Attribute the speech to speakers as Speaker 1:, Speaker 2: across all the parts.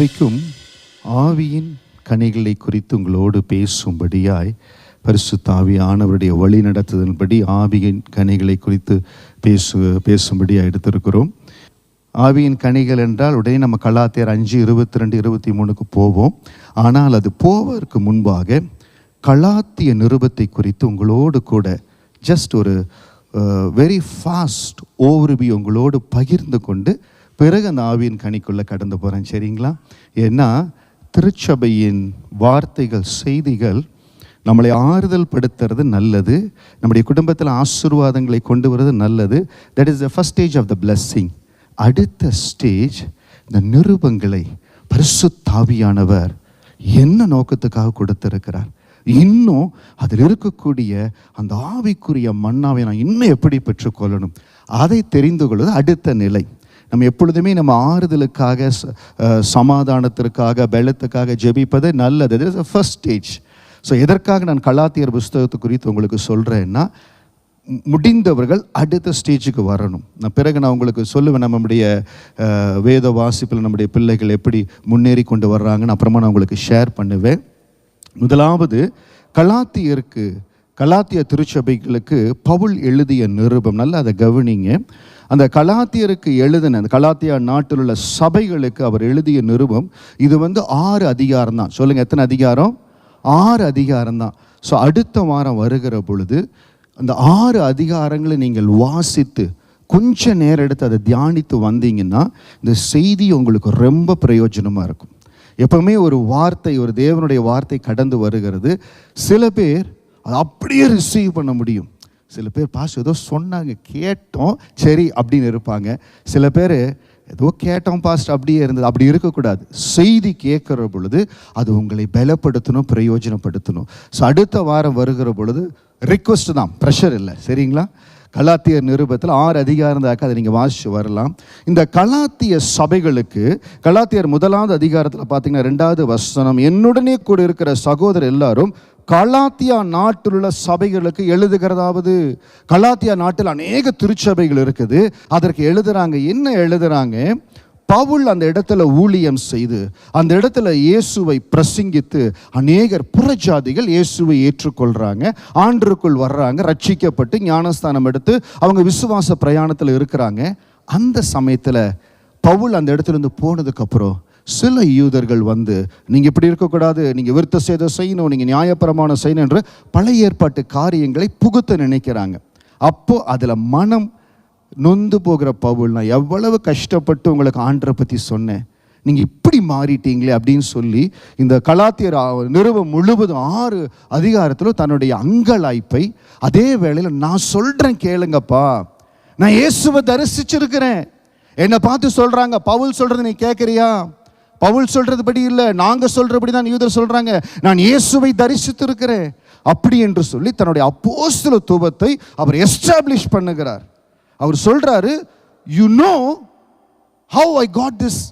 Speaker 1: இன்றைக்கும் ஆவியின் கனிகளை குறித்து உங்களோடு பேசும்படியாய் பரிசுத்த ஆவியானவருடைய வழி நடத்துதலின்படி ஆவியின் கனிகளை குறித்து பேசும்படியாக எடுத்திருக்கிறோம். ஆவியின் கனிகள் என்றால் உடனே நம்ம கலாத்தியர் 5:22-23 போவோம். ஆனால் அது போவதற்கு முன்பாக கலாத்திய நிருபத்தை குறித்து உங்களோடு கூட ஜஸ்ட் ஒரு வெரி ஃபாஸ்ட் ஓவர்வியூ உங்களோடு பகிர்ந்து கொண்டு பிறகு அந்த ஆவியின் கனிக்குள்ளே கடந்து போகிறேன், சரிங்களா? ஏன்னா திருச்சபையின் வார்த்தைகள், செய்திகள் நம்மளை ஆறுதல் படுத்துறது நல்லது, நம்முடைய குடும்பத்தில் ஆசீர்வாதங்களை கொண்டு வருவது நல்லது. That is the first stage of the blessing. அடுத்த ஸ்டேஜ் இந்த நிருபங்களை பரிசுத்த ஆவியானவர் என்ன நோக்கத்துக்காக கொடுத்திருக்கிறார், இன்னும் அதில் இருக்கக்கூடிய அந்த ஆவிக்குரிய மன்னாவை நான் இன்னும் எப்படி பெற்றுக்கொள்ளணும், அதை தெரிந்து கொள்வது அடுத்த நிலை. நம்ம எப்பொழுதுமே நம்ம ஆறுதலுக்காக, சமாதானத்திற்காக, பலத்துக்காக ஜெபிப்பது நல்லது. இது இஸ் ஃபர்ஸ்ட் ஸ்டேஜ். ஸோ எதற்காக நான் கலாத்தியர் புஸ்தகத்தை குறித்து உங்களுக்கு சொல்கிறேன்னா, முடிந்தவர்கள் அடுத்த ஸ்டேஜுக்கு வரணும். பிறகு நான் உங்களுக்கு சொல்லுவேன் நம்முடைய வேத வாசிப்பில் நம்முடைய பிள்ளைகள் எப்படி முன்னேறி கொண்டு வர்றாங்கன்னு அப்புறமா நான் உங்களுக்கு ஷேர் பண்ணுவேன். முதலாவது கலாத்திய திருச்சபைகளுக்கு பவுல் எழுதிய நிருபம். நல்லா அதை கவனிங்க. அந்த கலாத்தியருக்கு எழுதின, அந்த கலாத்தியா நாட்டில் உள்ள சபைகளுக்கு அவர் எழுதிய நிருபம் இது 6 அதிகாரம் தான். சொல்லுங்கள், எத்தனை அதிகாரம்? 6 அதிகாரம் தான். ஸோ அடுத்த வாரம் வருகிற பொழுது அந்த 6 அதிகாரங்களை நீங்கள் வாசித்து கொஞ்ச நேரம் எடுத்து அதை தியானித்து வந்தீங்கன்னா இந்த செய்தி உங்களுக்கு ரொம்ப பிரயோஜனமாக இருக்கும். எப்பவுமே ஒரு வார்த்தை, ஒரு தேவனுடைய வார்த்தை கடந்து வருகிறது. சில பேர் அதை அப்படியே ரிசீவ் பண்ண முடியும். சில பேர் ஏதோ சொன்னாங்க, கேட்டோம், சரி அப்படின்னு இருப்பாங்க. சில பேர் ஏதோ கேட்டோம் பாஸ்ட் அப்படியே இருந்தது. அப்படி இருக்கக்கூடாது. செய்தி கேட்குற பொழுது அது உங்களை பலப்படுத்தணும், பிரயோஜனப்படுத்தணும். ஸோ அடுத்த வாரம் வருகிற பொழுது ரிக்வெஸ்ட் தான், ப்ரெஷர் இல்லை, சரிங்களா? கலாத்தியர் நிருபத்தில் 6 அதிகாரம் தாக்க அதை நீங்கள் வாசிச்சு வரலாம். இந்த கலாத்திய சபைகளுக்கு கலாத்தியர் 1 அதிகாரத்தில் பார்த்தீங்கன்னா 2வது வசனம், என்னுடனே கூட இருக்கிற சகோதரர் எல்லாரும் கலாத்தியா நாட்டில் உள்ள சபைகளுக்கு எழுதுகிறதாவது. கலாத்தியா நாட்டில் அநேக திருச்சபைகள் இருக்குது, அதற்கு எழுதுறாங்க. என்ன எழுதுறாங்க? பவுல் அந்த இடத்துல ஊழியம் செய்து, அந்த இடத்துல இயேசுவை பிரசங்கித்து அநேகர் புறஜாதிகள் இயேசுவை ஏற்றுக்கொள்கிறாங்க, ஆண்டருக்குள் வர்றாங்க, ரட்சிக்கப்பட்டு ஞானஸ்தானம் எடுத்து அவங்க விசுவாச பிரயாணத்தில் இருக்கிறாங்க. அந்த சமயத்தில் பவுல் அந்த இடத்துல இருந்து போனதுக்கப்புறம் சில யூதர்கள் நீங்கள் இப்படி இருக்கக்கூடாது, நீங்கள் விருத்த சேதம் செய்யணும், நீங்கள் நியாயப்பிரமாணம் செய்யணும் என்று பழைய ஏற்பாட்டு காரியங்களை புகுத்த நினைக்கிறாங்க. அப்போது அதில் மனம் நொந்து போகிற பவுல், நான் எவ்வளவு கஷ்டப்பட்டு உங்களுக்கு ஆண்டரை பற்றி சொன்னேன், நீங்கள் இப்படி மாறிட்டீங்களே அப்படின்னு சொல்லி இந்த கலாத்தியர் நிருபம் முழுவதும் 6 அதிகாரத்தில் தன்னுடைய அங்கலாய்ப்பை, அதே வேளையில் நான் சொல்கிறேன் கேளுங்கப்பா, நான் இயேசுவை தரிசிச்சிருக்கிறேன், என்னை பார்த்து சொல்கிறாங்க, பவுல் சொல்கிறது நீ கேட்குறியா? பவுல் சொல்கிறது படி இல்லை, நாங்கள் சொல்கிறபடி தான் யூதர் சொல்கிறாங்க, நான் இயேசுவை தரிசித்து இருக்கிறேன் அப்படி என்று சொல்லி தன்னுடைய அப்போஸ்தலத்துவத்தை அவர் எஸ்டாப்ளிஷ் பண்ணுகிறார். அவர் சொல்கிறாரு, you know how I got this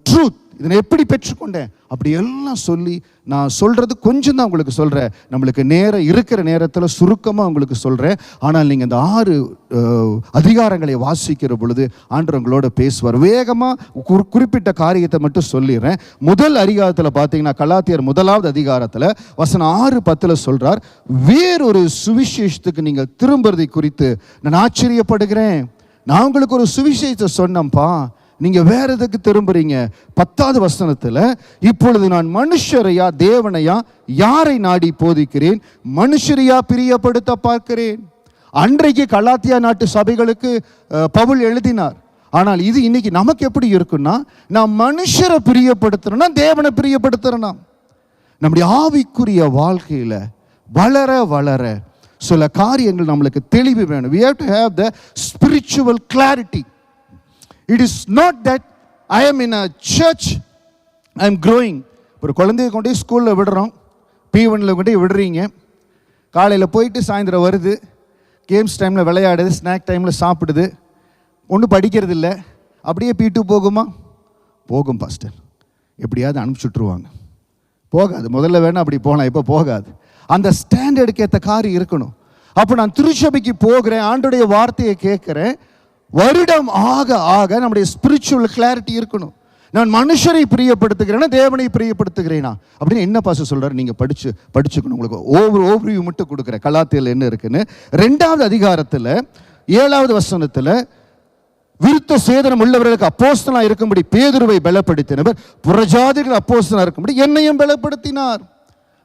Speaker 1: truth, இதனை எப்படி பெற்றுக்கொண்டேன் அப்படி எல்லாம் சொல்லி, நான் சொல்கிறது கொஞ்சம் தான் உங்களுக்கு சொல்கிறேன், நம்மளுக்கு இருக்கிற நேரத்தில் சுருக்கமாக உங்களுக்கு சொல்கிறேன். ஆனால் நீங்கள் இந்த 6 அதிகாரங்களை வாசிக்கிற பொழுது ஆண்டவர் உங்களோட பேசுவார். வேகமாக குறிப்பிட்ட காரியத்தை மட்டும் சொல்லிடுறேன். முதல் அதிகாரத்தில் பார்த்தீங்கன்னா கலாத்தியர் 1வது அதிகாரத்தில் வசனம் 6:10 சொல்கிறார், வேறொரு சுவிசேஷத்துக்கு நீங்கள் திரும்புறதை குறித்து நான் ஆச்சரியப்படுகிறேன். நான் உங்களுக்கு ஒரு சுவிசேஷத்தை சொன்னேன்ப்பா, நீங்கள் வேற எதுக்கு திரும்புறீங்க? 10வது வசனத்தில், இப்பொழுது நான் மனுஷரையா தேவனையா யாரை நாடி போதிக்கிறேன், மனுஷரையா பிரியப்படுத்த பார்க்கிறேன். அன்றைக்கு கலாத்தியா நாட்டு சபைகளுக்கு பவுல் எழுதினார். ஆனால் இது இன்னைக்கு நமக்கு எப்படி இருக்குன்னா, நான் மனுஷரை பிரியப்படுத்துறேன்னா தேவனை பிரியப்படுத்துறேன்னா. நம்முடைய ஆவிக்குரிய வாழ்க்கையில் வளர வளர சில காரியங்கள் நம்மளுக்கு தெளிவு வேணும். We have to have the spiritual clarity. It is not that I am in a church, I am growing. ஒரு குழந்தைய கொண்டு ஸ்கூலில் விடுறோம், P1 கொண்டு விடுறீங்க, காலையில் போயிட்டு சாயந்தரம் வருது, கேம்ஸ் டைமில் விளையாடுது, ஸ்நாக் டைமில் சாப்பிடுது, ஒன்றும் படிக்கிறது இல்லை, அப்படியே P2 போகுமா? போகும் பாஸ்டர், எப்படியாவது அனுப்பிச்சுட்ருவாங்க. போகாது. முதல்ல வேணால் அப்படி போகலாம், இப்போ போகாது. அந்த ஸ்டாண்டர்டுக்கு ஏற்ற காரியம் இருக்கணும். அப்போ நான் திருச்சபைக்கு போகிறேன், ஆண்டோடைய வார்த்தையை கேட்குறேன், வருடம் ஆக ஆக நம்முடைய ஸ்பிரிச்சுவல் கிளாரிட்டி இருக்கணும். நான் மனுஷரை பிரியப்படுத்துகிறேன்னா தேவனை பிரியப்படுத்துகிறேனா அப்படின்னு என்ன பாஸ்டர் சொல்றாரு? நீங்க படிச்சுக்கணும். உங்களுக்கு ஓவர்வியூ மட்டும் கொடுக்குறேன் கலாத்தியத்தில் என்ன இருக்குன்னு. 2வது அதிகாரத்தில் 7வது வசனத்தில் விருத்த சேதனம் உள்ளவர்களுக்கு அப்போஸ்தலனா இருக்கும்படி பேதுருவை பலப்படுத்தினவர் புறஜாதிகள் அப்போஸ்தலனா இருக்கும்படி என்னையும் பலப்படுத்தினார்.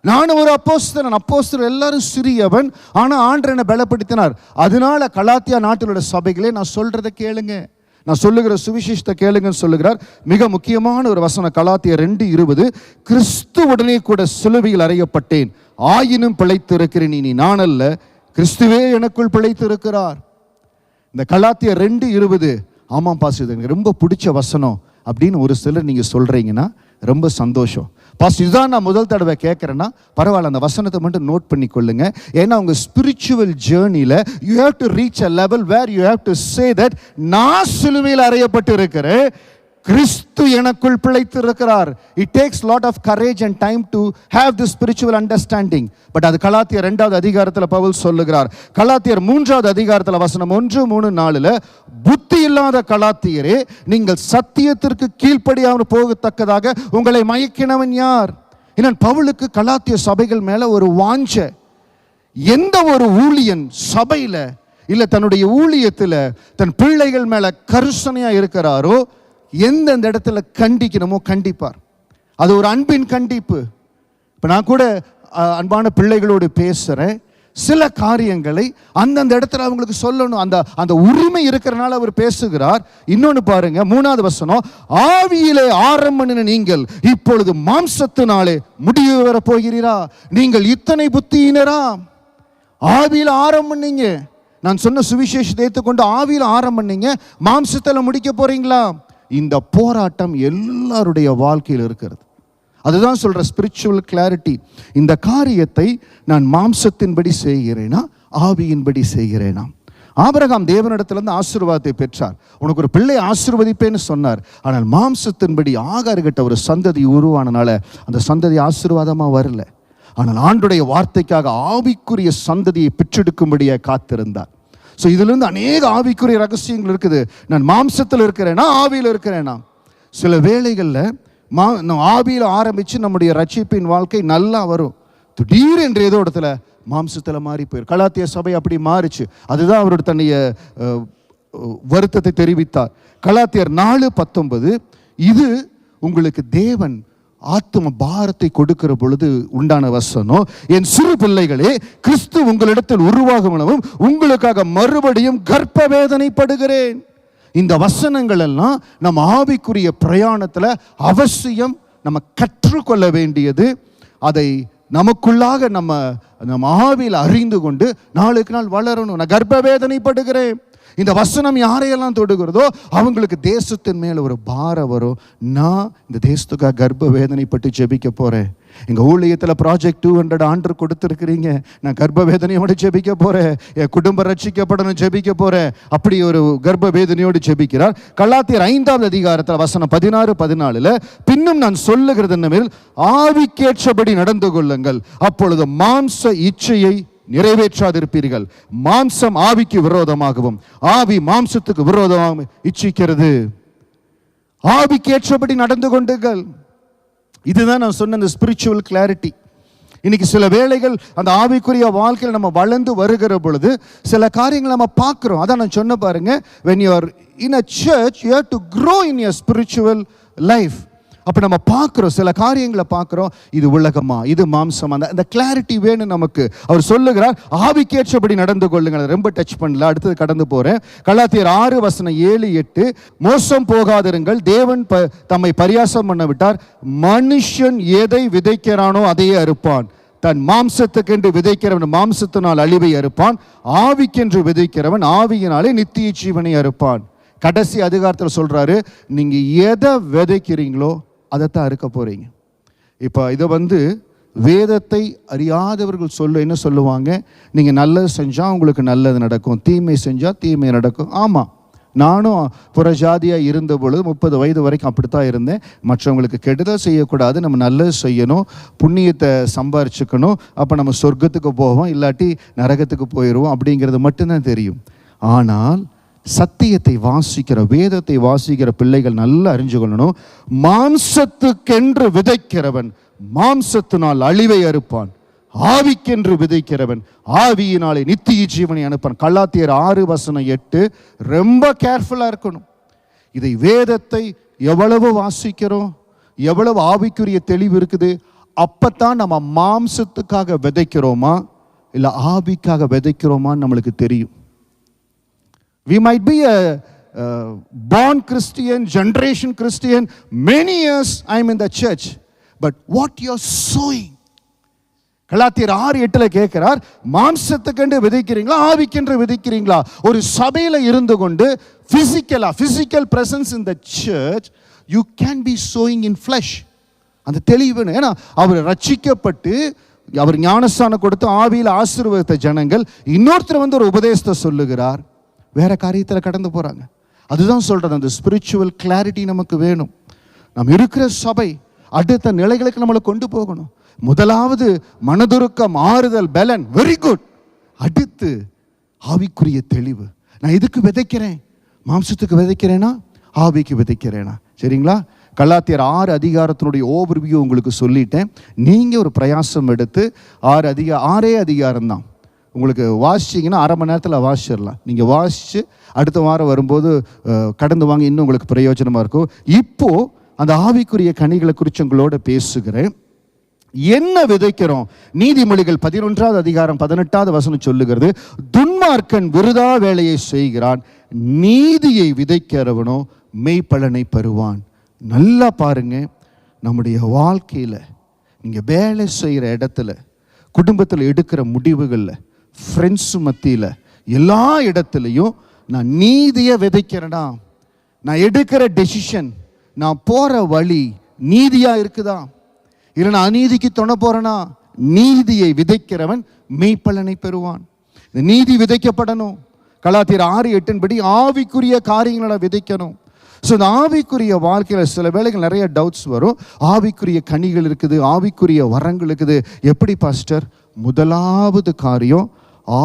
Speaker 1: நானும் ஒரு அப்போஸ்தலன் எல்லாரும் சிறியவன், ஆனால் ஆண்டவர் என்னை பலப்படுத்தினார். அதனால கலாத்தியா நாட்டில் உள்ள சபைகளே நான் சொல்றதை கேளுங்க, நான் சொல்லுகிற சுவிசேஷத்தை கேளுங்கன்னு சொல்லுகிறார். மிக முக்கியமான ஒரு வசனம் கலாத்தியர் 2:20, கிறிஸ்துவுடனே கூட சிலுவையில் அறையப்பட்டேன், ஆயினும் பிழைத்திருக்கிறேன், இனி நான் அல்ல கிறிஸ்துவே எனக்குள் பிழைத்திருக்கிறார். இந்த கலாத்தியர் 2:20 ஆமாம் பாஸ்டர் எனக்கு ரொம்ப பிடிச்ச வசனம் அப்படின்னு ஒரு சிலர் நீங்கள் சொல்கிறீங்கன்னா ரொம்ப சந்தோஷம். பாஸ்டர் இதுதான் நான் முதல் தடவை கேட்குறேன்னா பரவாயில்ல, அந்த வசனத்தை மட்டும் நோட் பண்ணி கொள்ளுங்க. ஏன்னா உங்கள் ஸ்பிரிச்சுவல் ஜேர்னியில் you have to reach a level where you have to say that நான் சிலுவையில் அறையப்பட்டு இருக்கிறேன், கிறிஸ்து எனக்குள் பிழைத்திருக்கிறார். It takes lot of courage and time to have the spiritual understanding. But அது கலாத்தியர் 2வது அதிகாரத்தில் பவுல் சொல்லுகிறார். கலாத்தியர் 3வது அதிகாரத்தில் வசனம் 1, 3, 4 புத்தி இல்லாத கலாத்தியரே, நீங்கள் சத்தியத்திற்கு கீழ்ப்படியாமல் போகத்தக்கதாக உங்களை மயக்கினவன் யார்? ஏன்னா பவுலுக்கு கலாத்திய சபைகள் மேல ஒரு வாஞ்ச. எந்த ஒரு ஊழியன் சபையில இல்ல தன்னுடைய ஊழியத்தில் தன் பிள்ளைகள் மேல கருசனையா இருக்கிறாரோ எந்தெந்த இடத்துல கண்டிக்கணுமோ கண்டிப்பார். அது ஒரு அன்பின் கண்டிப்பு. இப்போ நான் கூட அன்பான பிள்ளைகளோடு பேசுகிறேன். சில காரியங்களை அந்தந்த இடத்துல அவங்களுக்கு சொல்லணும். அந்த உரிமை இருக்கிறனால அவர் பேசுகிறார். இன்னொன்று பாருங்க, 3வது வசனம், ஆவியிலே ஆரம்பின நீங்கள் இப்பொழுது மாம்சத்தினாலே முடிவு வர போகிறீரா? நீங்கள் இத்தனை புத்தியினரா? ஆவியில் ஆரம்பினீங்க, நான் சொன்ன சுவிசேஷத்தை ஏற்றுக்கொண்டு ஆவியில் ஆரம்பினீங்க, மாம்சத்தில் முடிக்க போறீங்களா? இந்த போராட்டம் எல்லாருடைய வாழ்க்கையில் இருக்கிறது. அதுதான் சொல்ற ஸ்பிரிச்சுவல் கிளாரிட்டி. இந்த காரியத்தை நான் மாம்சத்தின்படி செய்கிறேனா ஆவியின்படி செய்கிறேனா? ஆபிரகாம் தேவனிடத்திலிருந்து ஆசீர்வாதத்தை பெற்றார். உனக்கு ஒரு பிள்ளை ஆசீர்வதிப்பேன்னு சொன்னார். ஆனால் மாம்சத்தின்படி ஆகார்கிட்ட ஒரு சந்ததி உருவானனால அந்த சந்ததி ஆசீர்வாதமா வரல. ஆனால் ஆண்டுடைய வார்த்தைக்காக ஆவிக்குரிய சந்ததியை பெற்றெடுக்கும்படியாக காத்திருந்தார். ஸோ இதிலிருந்து அநேக ஆவிக்குரிய ரகசியங்கள் இருக்குது. நான் மாம்சத்தில் இருக்கிறேனா ஆவியில் இருக்கிறேனா? சில வேளைகளில் ஆவியில் ஆரம்பித்து நம்முடைய ரட்சிப்பின் வாழ்க்கை நல்லா வரும். திடீரென்று ஏதோ இடத்துல மாம்சத்தில் மாறி போயிடும். கலாத்திய சபை அப்படி மாறிச்சு. அதுதான் அவரோட தன்னுடைய வருத்தத்தை தெரிவித்தார். கலாத்தியர் 4:19, இது உங்களுக்கு தேவன் ஆத்ம பாரத்தை கொடுக்கிற பொழுது உண்டான வசனம். என் சிறு பிள்ளைகளே, கிறிஸ்து உங்களிடத்தில் உருவாகும் உங்களுக்காக மறுபடியும் கர்ப்ப வேதனைப்படுகிறேன். இந்த வசனங்கள் எல்லாம் நம்ம ஆவிக்குரிய பிரயாணத்தில் அவசியம் நம்ம கற்றுக்கொள்ள வேண்டியது. அதை நமக்குள்ளாக நம்ம ஆவியில் அறிந்து கொண்டு நாளுக்கு நாள் வளரணும். நான் கர்ப்ப வேதனைப்படுகிறேன். இந்த வசனம் யாரையெல்லாம் தொடுகிறதோ அவங்களுக்கு தேசத்தின் மேல ஒரு பாரம் வரும். நான் இந்த தேசத்துக்காக கர்ப்ப வேதனைப்பட்டு ஜெபிக்க போறேன். எங்க ஊழியத்தில் ப்ராஜெக்ட் 200 ஆண்டு கொடுத்துருக்கிறீங்க, நான் கர்ப்ப வேதனையோடு ஜெபிக்க போறேன். என் குடும்பம் ரட்சிக்கப்படணும் ஜெபிக்க போறேன். அப்படி ஒரு கர்ப்ப வேதனையோடு ஜெபிக்கிறார். கலாத்தியர் 5வது அதிகாரத்தில் வசனம் 16, 14, பின்னும் நான் சொல்லுகிறது என்னவெனில் ஆவிக்கேற்றபடி நடந்து கொள்ளுங்கள், அப்பொழுது மாம்ச இச்சையை நிறைவேற்றாதிருப்பீர்கள். மாம்சம் ஆவிக்கு விரோதமாகவும் ஆவி மாம்சத்துக்கு விரோதமாகவும் இச்சிக்கிறது. ஆவிக்கேற்றபடி நடந்து கொண்டுங்கள். இதுதான் நான் சொன்ன அந்த ஸ்பிரிச்சுவல் கிளாரிட்டி. இன்னைக்கு சில வேளைகள் அந்த ஆவிக்குரிய வாழ்க்கையில் நம்ம வளர்ந்து வருகிற பொழுது சில காரியங்களை நம்ம பார்க்கிறோம். அதான் நான் சொன்ன பாருங்க, when you are in a church you have to grow in your spiritual life. அப்போ நம்ம பார்க்குறோம், சில காரியங்களை பார்க்குறோம், இது உலகமா இது மாம்சமா, அந்த கிளாரிட்டி வேணும் நமக்கு. அவர் சொல்லுகிறார் ஆவிக்கேற்றபடி நடந்து கொள்ளுங்கள். ரொம்ப டச் பண்ணல, அடுத்தது கடந்து போகிறேன். கலாத்தியர் 6:7-8, மோசம் போகாதிருங்கள், தேவன் தம்மை பரியாசம் பண்ண விட்டார், மனுஷன் எதை விதைக்கிறானோ அதையே அறுப்பான். தன் மாம்சத்துக்கென்று விதைக்கிறவன் மாம்சத்தினால் அழிவை அறுப்பான், ஆவிக்கென்று விதைக்கிறவன் ஆவியினாலே நித்திய ஜீவனை அறுப்பான். கடைசி அதிகாரத்தில் சொல்றாரு, நீங்க எதை விதைக்கிறீங்களோ அதைத்தான் அறுக்க போறீங்க. இப்போ இதை வேதத்தை அறியாதவர்கள் என்ன சொல்லுவாங்க, நீங்கள் நல்லது செஞ்சால் உங்களுக்கு நல்லது நடக்கும், தீமை செஞ்சால் தீமை நடக்கும். ஆமாம், நானும் புறஜாதியாக இருந்த பொழுது 30 வயது வரைக்கும் அப்படித்தான் இருந்தேன். மற்றவங்களுக்கு கெடுதல் செய்யக்கூடாது, நம்ம நல்லது செய்யணும், புண்ணியத்தை சம்பாரிச்சுக்கணும், அப்போ நம்ம சொர்க்கத்துக்கு போவோம், இல்லாட்டி நரகத்துக்கு போயிடுவோம் அப்படிங்கிறது மட்டும்தான் தெரியும். ஆனால் சத்தியத்தை வாசிக்கிற, வேதத்தை வாசிக்கிற பிள்ளைகள் நல்லா அறிஞ்சு கொள்ளணும். மாம்சத்துக்கென்று விதைக்கிறவன் மாம்சத்தினால் அழிவை அறுப்பான், ஆவிக்கென்று விதைக்கிறவன் ஆவியினாலே நித்திய ஜீவனை அனுப்பான். கலாத்தியர் 6:8 ரொம்ப கேர்ஃபுல்லா இருக்கணும். இதை வேதத்தை எவ்வளவு வாசிக்கிறோம், எவ்வளவு ஆவிக்குரிய தெளிவு இருக்குது, அப்பத்தான் நம்ம மாம்சத்துக்காக விதைக்கிறோமா இல்லை ஆவிக்காக விதைக்கிறோமான்னு நம்மளுக்கு தெரியும். We might be a born Christian, generation Christian, many years I'm in the church, but what you're sowing. கலாத்தியர் 6:8 கேட்கிறார், மாம்சத்துக்கென்று விதைக்கிறீங்களா ஆவிக்கென்று விதைக்கிறீங்களா? ஒரு சபையில் இருந்து கொண்டு physical presence in the church, you can be sowing in flesh. அந்த தெளிவு. ஏன்னா அவர் ரட்சிக்கப்பட்டு அவர் ஞானஸ்தானம் கொடுத்து ஆவியில் ஆசீர்வதித்த ஜனங்கள் இன்னொருத்தர் வந்து ஒரு உபதேசத்தை சொல்லுகிறார், வேற காரியத்தில் கடந்து போறாங்க. அதுதான் சொல்றது, அந்த ஸ்பிரிச்சுவல் கிளாரிட்டி நமக்கு வேணும். நாம் இருக்கிற சபை அடுத்த நிலைகளுக்கு நம்மளை கொண்டு போகணும். முதலாவது மனதுருக்கம், ஆறுதல், பலன், வெரி குட். அடுத்து ஆவிக்குரிய தெளிவு. நான் இதுக்கு விதைக்கிறேன், மாம்சத்துக்கு விதைக்கிறேனா ஆவிக்கு விதைக்கிறேனா? சரிங்களா? கலாத்தியர் 6 அதிகாரத்தினுடைய ஓவர்வியூ உங்களுக்கு சொல்லிட்டேன். நீங்கள் ஒரு பிரயாசம் எடுத்து 6 அதிகாரம் தான் உங்களுக்கு வாசிச்சிங்கன்னா அரை மணி நேரத்தில் வாசிச்சிடலாம். நீங்கள் வாசித்து அடுத்த வாரம் வரும்போது கடந்து வாங்க, இன்னும் உங்களுக்கு பிரயோஜனமாக இருக்கும். இப்போது அந்த ஆவிக்குரிய கனிகளை குறித்து உங்களோட பேசுகிறேன். என்ன விதைக்கிறோம்? நீதிமொழிகள் 11 அதிகாரம் 18 சொல்லுகிறது, துன்மார்க்கன் விருதா வேலையை செய்கிறான், நீதியை விதைக்கிறவனோ மெய்ப்பலனை பெறுவான். நல்லா பாருங்க, நம்முடைய வாழ்க்கையில் நீங்கள் வேலை செய்கிற இடத்துல, குடும்பத்தில் எடுக்கிற முடிவுகளில், ஃப்ரெண்ட்ஸு மத்தியில், எல்லா இடத்துலையும் நான் நீதியை விதைக்கிறேனா? நான் எடுக்கிற டெசிஷன், நான் போகிற வழி நீதியாக இருக்குதா? இல்லை நான் அநீதிக்கு துணை போகிறேனா? நீதியை விதைக்கிறவன் மெய்ப்பலனை பெறுவான். இந்த நீதி விதைக்கப்படணும். கலாத்தியர் 6:8 படி ஆவிக்குரிய காரியங்களை விதைக்கணும். ஸோ இந்த ஆவிக்குரிய வாழ்க்கையில் சில வேளைகள் நிறைய டவுட்ஸ் வரும். ஆவிக்குரிய கனிகள் இருக்குது, ஆவிக்குரிய வரங்கள் இருக்குது. எப்படி பாஸ்டர்? முதலாவது காரியம்,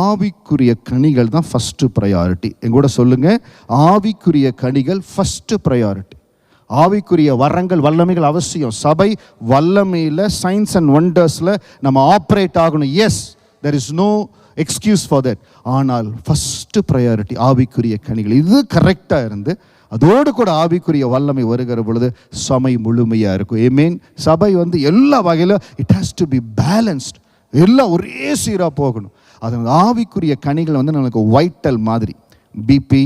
Speaker 1: ஆவிக்குரிய கனிகள் தான் ஃபஸ்ட்டு ப்ரையாரிட்டி. எங்கூட சொல்லுங்க, ஆவிக்குரிய கனிகள் ஃபஸ்ட்டு ப்ரையாரிட்டி. ஆவிக்குரிய வரங்கள், வல்லமைகள் அவசியம். சபை வல்லமையில், சயின்ஸ் அண்ட் ஒண்டர்ஸில் நம்ம ஆப்ரேட் ஆகணும். Yes, there is no excuse for that. ஆனால் ஃபஸ்ட்டு ப்ரையாரிட்டி ஆவிக்குரிய கனிகள். இது கரெக்டாக இருந்து அதோடு கூட ஆவிக்குரிய வல்லமை வருகிற பொழுது சபை முழுமையாக இருக்கும். ஆமென். சபை வந்து எல்லா வகையிலும் it has to be balanced, எல்லாம் ஒரே சீராக போகணும். அது ஆவிக்குரிய கனிகள் வந்து நம்மளுக்கு வைட்டல் மாதிரி. பிபி,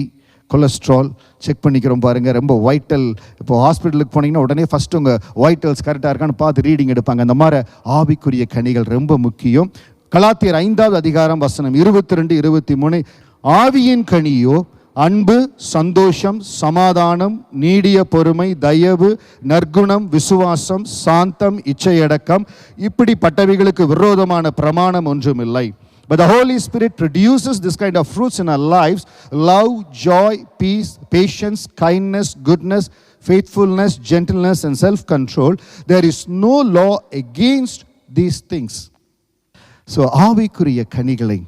Speaker 1: கொலஸ்ட்ரால் செக் பண்ணிக்கிறோம் பாருங்கள், ரொம்ப வைட்டல். இப்போ ஹாஸ்பிட்டலுக்கு போனீங்கன்னா உடனே ஃபஸ்ட்டு உங்கள் வைட்டல்ஸ் கரெக்டாக இருக்கான்னு பார்த்து ரீடிங் எடுப்பாங்க. அந்த மாதிரி ஆவிக்குரிய கனிகள் ரொம்ப முக்கியம். கலாத்தியர் 5 அதிகாரம் 22, 23, ஆவியின் கனியோ அன்பு, சந்தோஷம், சமாதானம், நீடிய பொறுமை, தயவு, நற்குணம், விசுவாசம், சாந்தம், இச்சையடக்கம், இப்படிப்பட்டவைகளுக்கு விரோதமான பிரமாணம் ஒன்றுமில்லை. But the Holy Spirit produces this kind of fruits in our lives: love, joy, peace, patience, kindness, goodness, faithfulness, gentleness and self-control. There is no law against these things. So ஆவிக்குரிய கனிகளை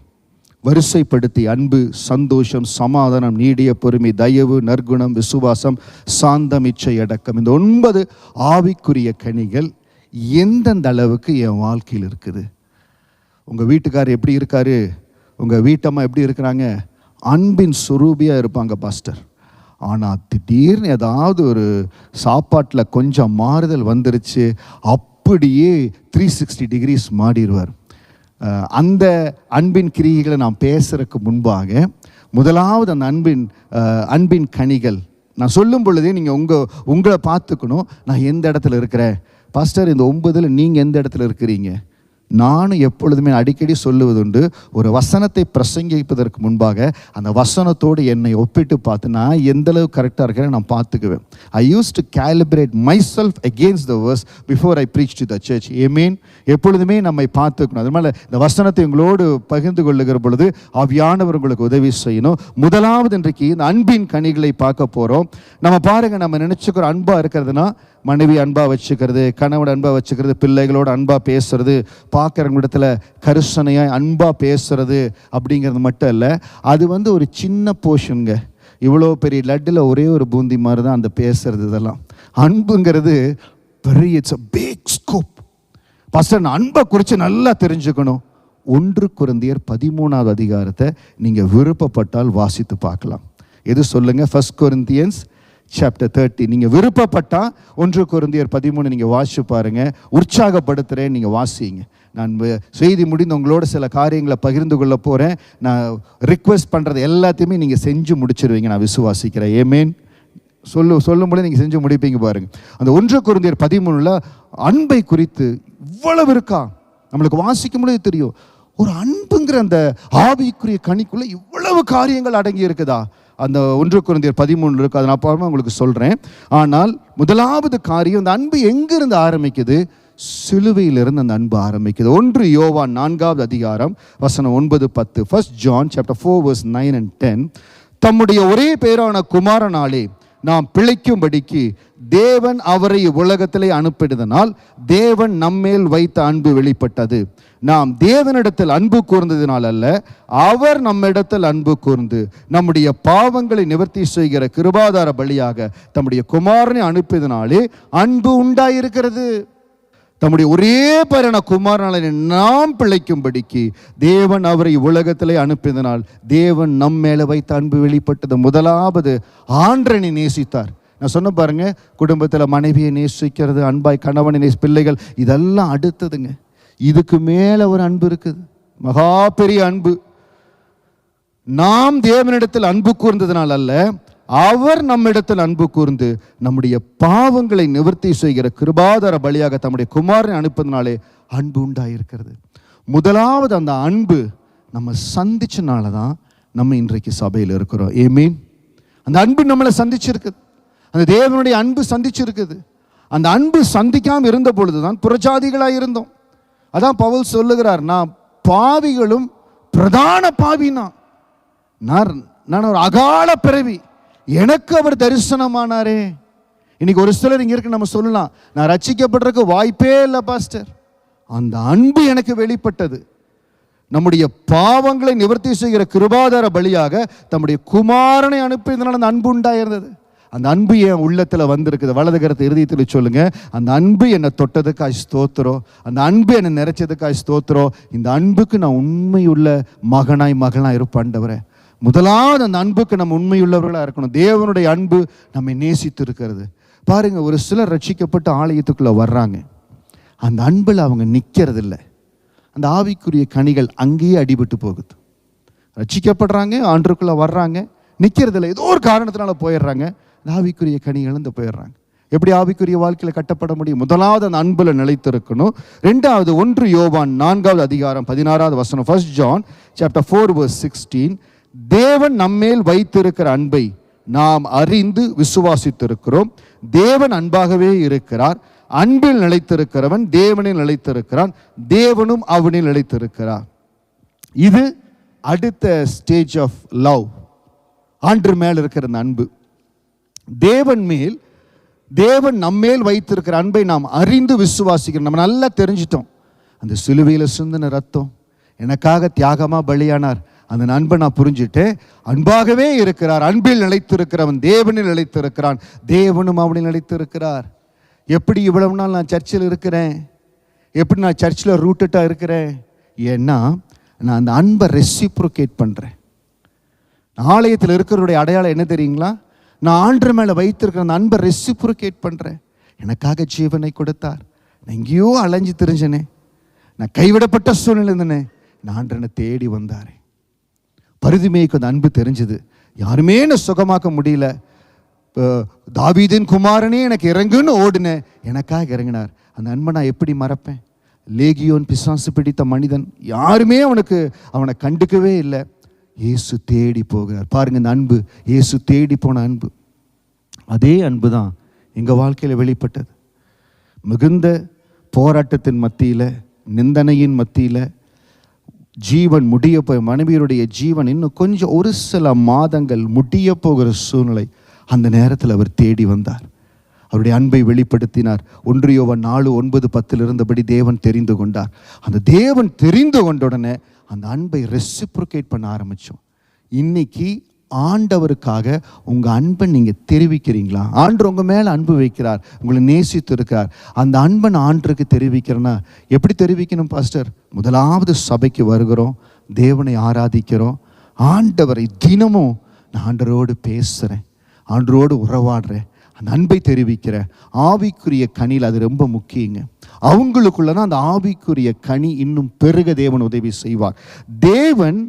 Speaker 1: வரிசைப்படுத்தி அன்பு, சந்தோஷம், சமாதானம், நீடிய பொறுமை, தயவு, நற்குணம், விசுவாசம், சாந்தம், இச்சை அடக்கம், இந்த 9 ஆவிக்குரிய கனிகள் எந்தெந்த அளவுக்கு என் வாழ்க்கையில் இருக்குது? உங்கள் வீட்டுக்காரர் எப்படி இருக்காரு? உங்கள் வீட்டம்மா எப்படி இருக்கிறாங்க? அன்பின் சுரூபியாக இருப்பாங்க பாஸ்டர். ஆனால் திடீர்னு ஏதாவது ஒரு சாப்பாட்டில் கொஞ்சம் மாறுதல் வந்துருச்சு, அப்படியே 360 டிகிரிஸ் மாறிடுவார். அந்த அன்பின் கிரியைகளை நான் பேசுறதுக்கு முன்பாக முதலாவது அந்த அன்பின் கனிகள் நான் சொல்லும் பொழுதே நீங்கள் உங்களை பார்த்துக்கணும். நான் எந்த இடத்துல இருக்கிறேன் பாஸ்டர்? இந்த 9 நீங்கள் எந்த இடத்துல இருக்கிறீங்க? நானும் எப்பொழுதுமே அடிக்கடி சொல்லுவதுண்டு, ஒரு வசனத்தை பிரசங்கிப்பதற்கு முன்பாக அந்த வசனத்தோடு என்னை ஒப்பிட்டு பார்த்து நான் எந்தளவு கரெக்டாக இருக்கிறேன் நான் பார்த்துக்குவேன். I use to calibrate myself against the verse before I preach to the church. Amen. எப்பொழுதுமே நம்மை பார்த்துக்கணும். அதனால இந்த வசனத்தை உங்களோடு பகிர்ந்து கொள்ளுகிற பொழுது ஆவியானவர் உங்களுக்கு உதவி செய்யணும். முதலாவது இன்றைக்கு இந்த அன்பின் கனிகளை பார்க்க போகிறோம். நம்ம பாருங்க, நம்ம நினச்சிக்கிற அன்பாக இருக்கிறதுனா மனைவி அன்பாக வச்சுக்கிறது, கணவன் அன்பாக வச்சுக்கிறது, பிள்ளைகளோட அன்பாக பேசுறது, பார்க்குறவங்களிடத்துல கரிசனையாக அன்பாக பேசுறது அப்படிங்கிறது மட்டும் இல்லை. அது வந்து ஒரு சின்ன போர்ஷனுங்க. இவ்வளோ பெரிய லட்டில் ஒரே ஒரு பூந்தி மாதிரி தான் அந்த பேசுறது. இதெல்லாம் அன்புங்கிறது பெரிய, it's a big scope. Pastor, நான் அன்பை குறித்து நல்லா தெரிஞ்சுக்கணும். 1 கொரிந்தியர் 13வது அதிகாரத்தை நீங்கள் விருப்பப்பட்டால் வாசித்து பார்க்கலாம். எது சொல்லுங்கள்? 1 Corinthians chapter 30. நீங்கள் விருப்பப்பட்டால் 1 கொரிந்தியர் 13 நீங்கள் வாசிச்சு பாருங்கள். உற்சாகப்படுத்துகிறேன், நீங்கள் வாசிங்க. நான் செய்தி முடிந்து உங்களோட சில காரியங்களை பகிர்ந்து கொள்ள போகிறேன். நான் ரிக்வெஸ்ட் பண்ணுறது எல்லாத்தையுமே நீங்கள் செஞ்சு முடிச்சிருவீங்க, நான் விசுவாசிக்கிறேன். ஏமேன். சொல்லும்போது நீங்கள் செஞ்சு முடிப்பீங்க பாருங்கள். அந்த 1 கொரிந்தியர் 13 அன்பை குறித்து இவ்வளவு இருக்கா? நம்மளுக்கு வாசிக்கும் பொழுது தெரியும், ஒரு அன்புங்கிற அந்த ஆவிக்குரிய கனிக்குள்ள இவ்வளவு காரியங்கள் அடங்கி இருக்குதா? அந்த 1 கொரிந்தியர் 13 இருக்கு. அதை நான் அப்புறமா உங்களுக்கு சொல்கிறேன். ஆனால் முதலாவது காரியம், அந்த அன்பு எங்கிருந்து ஆரம்பிக்குது? சிலுவையிலிருந்து அந்த அன்பு ஆரம்பிக்குது. 1 யோவான் 4வது அதிகாரம் வசனம் 9-10. 1 John chapter 4 verse 9 and 10. தம்முடைய ஒரே பேரான குமாரனாலே நாம் பிழைக்கும்படிக்கு தேவன் அவரை உலகத்திலே அனுப்பினதனால் தேவன் நம்மேல் வைத்த அன்பு வெளிப்பட்டது. நாம் தேவனிடத்தில் அன்பு கூர்ந்ததினால் அல்ல, அவர் நம்மிடத்தில் அன்பு கூர்ந்து நம்முடைய பாவங்களை நிவர்த்தி செய்கிற கிருபாதார பலியாக தம்முடைய குமாரனை அனுப்பியதனாலே அன்பு உண்டாயிருக்கிறது. தம்முடைய ஒரே பேரான குமாரனாலே நாம் பிழைக்கும்படிக்கு தேவன் அவரை உலகத்திலே அனுப்பியதனால் தேவன் நம்ம மேலே வைத்த அன்பு வெளிப்பட்டது. முதலாவது ஆண்டவனை நேசித்தார். நான் சொன்ன பாருங்க, குடும்பத்தில் மனைவியை நேசிக்கிறது, அன்பாய் கணவனை பிள்ளைகள், இதெல்லாம் அடுத்ததுங்க. இதுக்கு மேலே ஒரு அன்பு இருக்குது, மகா பெரிய அன்பு. நாம் தேவனிடத்தில் அன்பு கூர்ந்ததினால் அல்ல, அவர் நம்மிடத்தில் அன்பு கூர்ந்து நம்முடைய பாவங்களை நிவர்த்தி செய்கிற கிருபாதார பலியாக தம்முடைய குமாரனை அனுப்பதினாலே அன்பு உண்டாயிருக்கிறது. முதலாவது அந்த அன்பு நம்ம சந்திச்சனால தான் நம்ம இன்றைக்கு சபையில் இருக்கிறோம். ஏமீன். அந்த அன்பு நம்மளை சந்திச்சிருக்குது. அந்த தேவனுடைய அன்பு சந்திச்சிருக்குது. அந்த அன்பு சந்திக்காமல் இருந்த பொழுதுதான் புறஜாதிகளாக இருந்தோம். அதான் பவுல் சொல்லுகிறார், நான் பாவிகளும் பிரதான பாவினா, நான் ஒரு அகால பிறவி, எனக்கு அவர் தரிசனமானாரே. இன்னைக்கு ஒரு சிலர் இங்க இருக்கு, நம்ம சொல்லலாம், நான் ரட்சிக்கப்படுறதுக்கு வாய்ப்பே இல்லை பாஸ்டர். அந்த அன்பு எனக்கு வெளிப்பட்டது. நம்முடைய பாவங்களை நிவர்த்தி செய்கிற கிருபாதார பலியாக தம்முடைய குமாரனை அனுப்பியதனால அந்த அன்பு உண்டாயிருந்தது. அந்த அன்பு என் உள்ளத்தில் வந்திருக்குது. வலது கரத்தை இருதயத்தில் சொல்லுங்க, அந்த அன்பு என்னை தொட்டதுக்காய் ஸ்தோத்திரம், அந்த அன்பு என்னை நிறைச்சதுக்காய் ஸ்தோத்திரம். இந்த அன்புக்கு நான் உண்மையுள்ள மகனாய் இருப்பாண்டவரே. முதலாவது அந்த அன்புக்கு நம்ம உண்மையுள்ளவர்களாக இருக்கணும். தேவனுடைய அன்பு நம்மை நேசித்து இருக்கிறது. பாருங்க, ஒரு சிலர் ரட்சிக்கப்பட்டு ஆலயத்துக்குள்ளே வர்றாங்க, அந்த அன்பில் அவங்க நிற்கிறதில்லை. அந்த ஆவிக்குரிய கனிகள் அங்கேயே அடிபட்டு போகுது. ரட்சிக்கப்படுறாங்க, ஆண்டுக்குள்ளே வர்றாங்க, நிற்கிறதில்லை, ஏதோ ஒரு காரணத்தினால போயிடுறாங்க, அந்த ஆவிக்குரிய கனி இழந்து போயிடுறாங்க. எப்படி ஆவிக்குரிய வாழ்க்கையில் கட்டப்பட முடியும்? முதலாவது அந்த அன்பில் நிலைத்திருக்கணும். ரெண்டாவது 1 யோவான் 4வது அதிகாரம் 16வது வசனம். 1 John chapter 4 verse 16. தேவன் நம்மேல் வைத்திருக்கிற அன்பை நாம் அறிந்து விசுவாசித்திருக்கிறோம். தேவன் அன்பாகவே இருக்கிறார். அன்பில் நிலைத்திருக்கிறவன் தேவனில் நிலைத்திருக்கிறான், தேவனும் அவனில் நிலைத்திருக்கிறார். இது அடுத்த ஸ்டேஜ் ஆஃப் லவ். ஆண்டு மேல் இருக்கிற அந்த அன்பு, தேவன் நம்மேல் வைத்திருக்கிற அன்பை நாம் அறிந்து விசுவாசிக்கிறோம். நம்ம நல்லா தெரிஞ்சிட்டோம், அந்த சிலுவையில் சிந்தின ரத்தம் எனக்காக தியாகமாக பலியானார். அந்த அன்பை நான் புரிஞ்சுட்டேன். அன்பாகவே இருக்கிறார், அன்பில் நிலைத்திருக்கிறவன் தேவனில் நிலைத்திருக்கிறான், தேவனும் அவனில் நிலைத்திருக்கிறார். எப்படி இவ்வளவு நாள் நான் சர்ச்சில் இருக்கிறேன், எப்படி நான் சர்ச்சில் ரூட்டட்டாக இருக்கிறேன்? ஏன்னா நான் அந்த அன்பை ரெசிப்ரோகேட் பண்ணுறேன். ஆலயத்தில் இருக்கிறவருடைய அடையாளம் என்ன தெரியுங்களா? நான் ஆண்டவர் மேலே வைத்திருக்கிற அந்த அன்பை ரெசிப்ரோகேட் பண்ணுறேன். எனக்காக ஜீவனை கொடுத்தார். நான் எங்கேயோ அலைஞ்சு தெரிஞ்சனே, நான் கைவிடப்பட்ட சூழ்நிலை இருந்தேனே, நான் ஆண்டவனை தேடி வந்தாரே. பரிதுமைக்கு அந்த அன்பு தெரிஞ்சது. யாருமே என்னை சுகமாக்க முடியல, தாவீதின் குமாரனே எனக்கு இறங்குன்னு ஓடுனேன், எனக்காக இறங்கினார். அந்த அன்பை நான் எப்படி மறப்பேன்? லேகியோன் பிசாசு பிடித்த மனிதன், யாருமே அவனை கண்டுக்கவே இல்லை. இயேசு தேடி போகிறார். பாருங்க, இந்த அன்பு, இயேசு தேடி போன அன்பு, அதே அன்பு தான் எங்கள் வாழ்க்கையில் வெளிப்பட்டது. மிகுந்த போராட்டத்தின் மத்தியில், நிந்தனையின் மத்தியில், ஜீவன் முடிய போய் மனைவியருடைய ஜீவன் இன்னும் கொஞ்சம் ஒரு சில மாதங்கள் முடிய போகிற சூழ்நிலை, அந்த நேரத்தில் அவர் தேடி வந்தார், அவருடைய அன்பை வெளிப்படுத்தினார். 1 யோவான் 4:9-10 இருந்தபடி தேவன் தெரிந்து கொண்டார். அந்த தேவன் தெரிந்து கொண்ட உடனே அந்த அன்பை ரெசிப்ரோகேட் பண்ண ஆரம்பித்தோம். இன்னைக்கு ஆண்டவருக்காக உங்கள் அன்பை நீங்கள் தெரிவிக்கிறீங்களா? ஆண்டவர் உங்கள் மேலே அன்பு வைக்கிறார், உங்களை நேசித்து இருக்கிறார். அந்த அன்பை நான் ஆண்டருக்கு தெரிவிக்கிறேன்னா எப்படி தெரிவிக்கணும் பாஸ்டர்? முதலாவது சபைக்கு வருகிறோம், தேவனை ஆராதிக்கிறோம், ஆண்டவரை தினமும் நான் ஆண்டவரோடு பேசுகிறேன், ஆண்டவரோடு உறவாடுறேன், அந்த அன்பை தெரிவிக்கிறேன். ஆவிக்குரிய கனியில் அது ரொம்ப முக்கியங்க. அவங்களுக்குள்ளதான் அந்த ஆவிக்குரிய கனி இன்னும் பெருக தேவன் உதவி செய்வார். தேவன்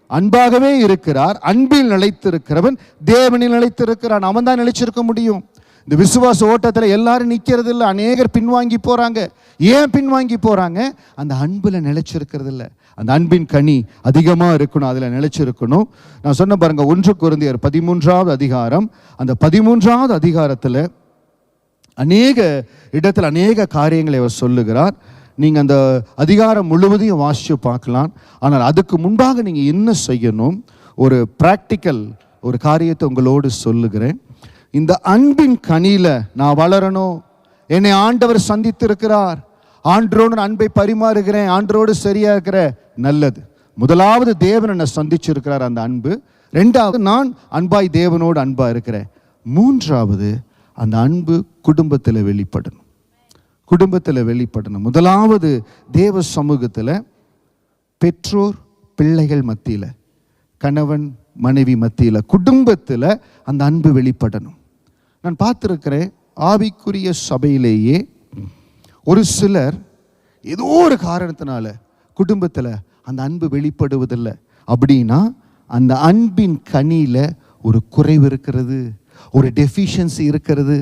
Speaker 1: அன்பாகவே இருக்கிறார். அன்பில் நிலைத்திருக்கிறவன் தேவனில் நிலைத்திருக்கிறான். அவன் தான் நிலைச்சிருக்க முடியும். இந்த விசுவாச ஓட்டத்தில் எல்லாரும் நிற்கிறது இல்லை, அநேகர் பின்வாங்கி போகிறாங்க. ஏன் பின்வாங்கி போகிறாங்க? அந்த அன்பில் நிலைச்சிருக்கிறது இல்லை. அந்த அன்பின் கனி அதிகமாக இருக்கணும், அதில் நிலைச்சிருக்கணும். நான் சொன்ன பாருங்க, 1 கொரிந்தியர் 13வது அதிகாரம், அந்த 13வது அதிகாரத்தில் அநேக இடத்துல அநேக காரியங்களை அவர் சொல்லுகிறார். நீங்கள் அந்த அதிகாரம் முழுவதையும் வாசித்து பார்க்கலாம். ஆனால் அதுக்கு முன்பாக நீங்கள் என்ன செய்யணும், ஒரு ப்ராக்டிக்கல் ஒரு காரியத்தை உங்களோடு சொல்லுகிறேன். இந்த அன்பின் கனியில் நான் வளரணும். என்னை ஆண்டவர் சந்தித்திருக்கிறார், ஆண்டரோடு அன்பை பரிமாறுகிறேன், ஆண்டரோடு சரியா இருக்கிற நல்லது. முதலாவது தேவன் என்னை சந்திச்சிருக்கிறார், அந்த அன்பு. 2வது நான் அன்பாய் தேவனோடு அன்பா இருக்கிறேன். 3வது அந்த அன்பு குடும்பத்தில் வெளிப்படணும். குடும்பத்தில் வெளிப்படணும். முதலாவது தேவ சமூகத்தில், பெற்றோர் பிள்ளைகள் மத்தியில், கணவன் மனைவி மத்தியில், குடும்பத்தில் அந்த அன்பு வெளிப்படணும். நான் பார்த்துருக்கிறேன், ஆவிக்குரிய சபையிலேயே ஒரு சிலர் ஏதோ ஒரு காரணத்தினால குடும்பத்தில் அந்த அன்பு வெளிப்படுவதில்லை. அப்படின்னா அந்த அன்பின் கனியில் ஒரு குறைவு இருக்கிறது, ஒரு டெஃபிஷியன்சி இருக்கிறது.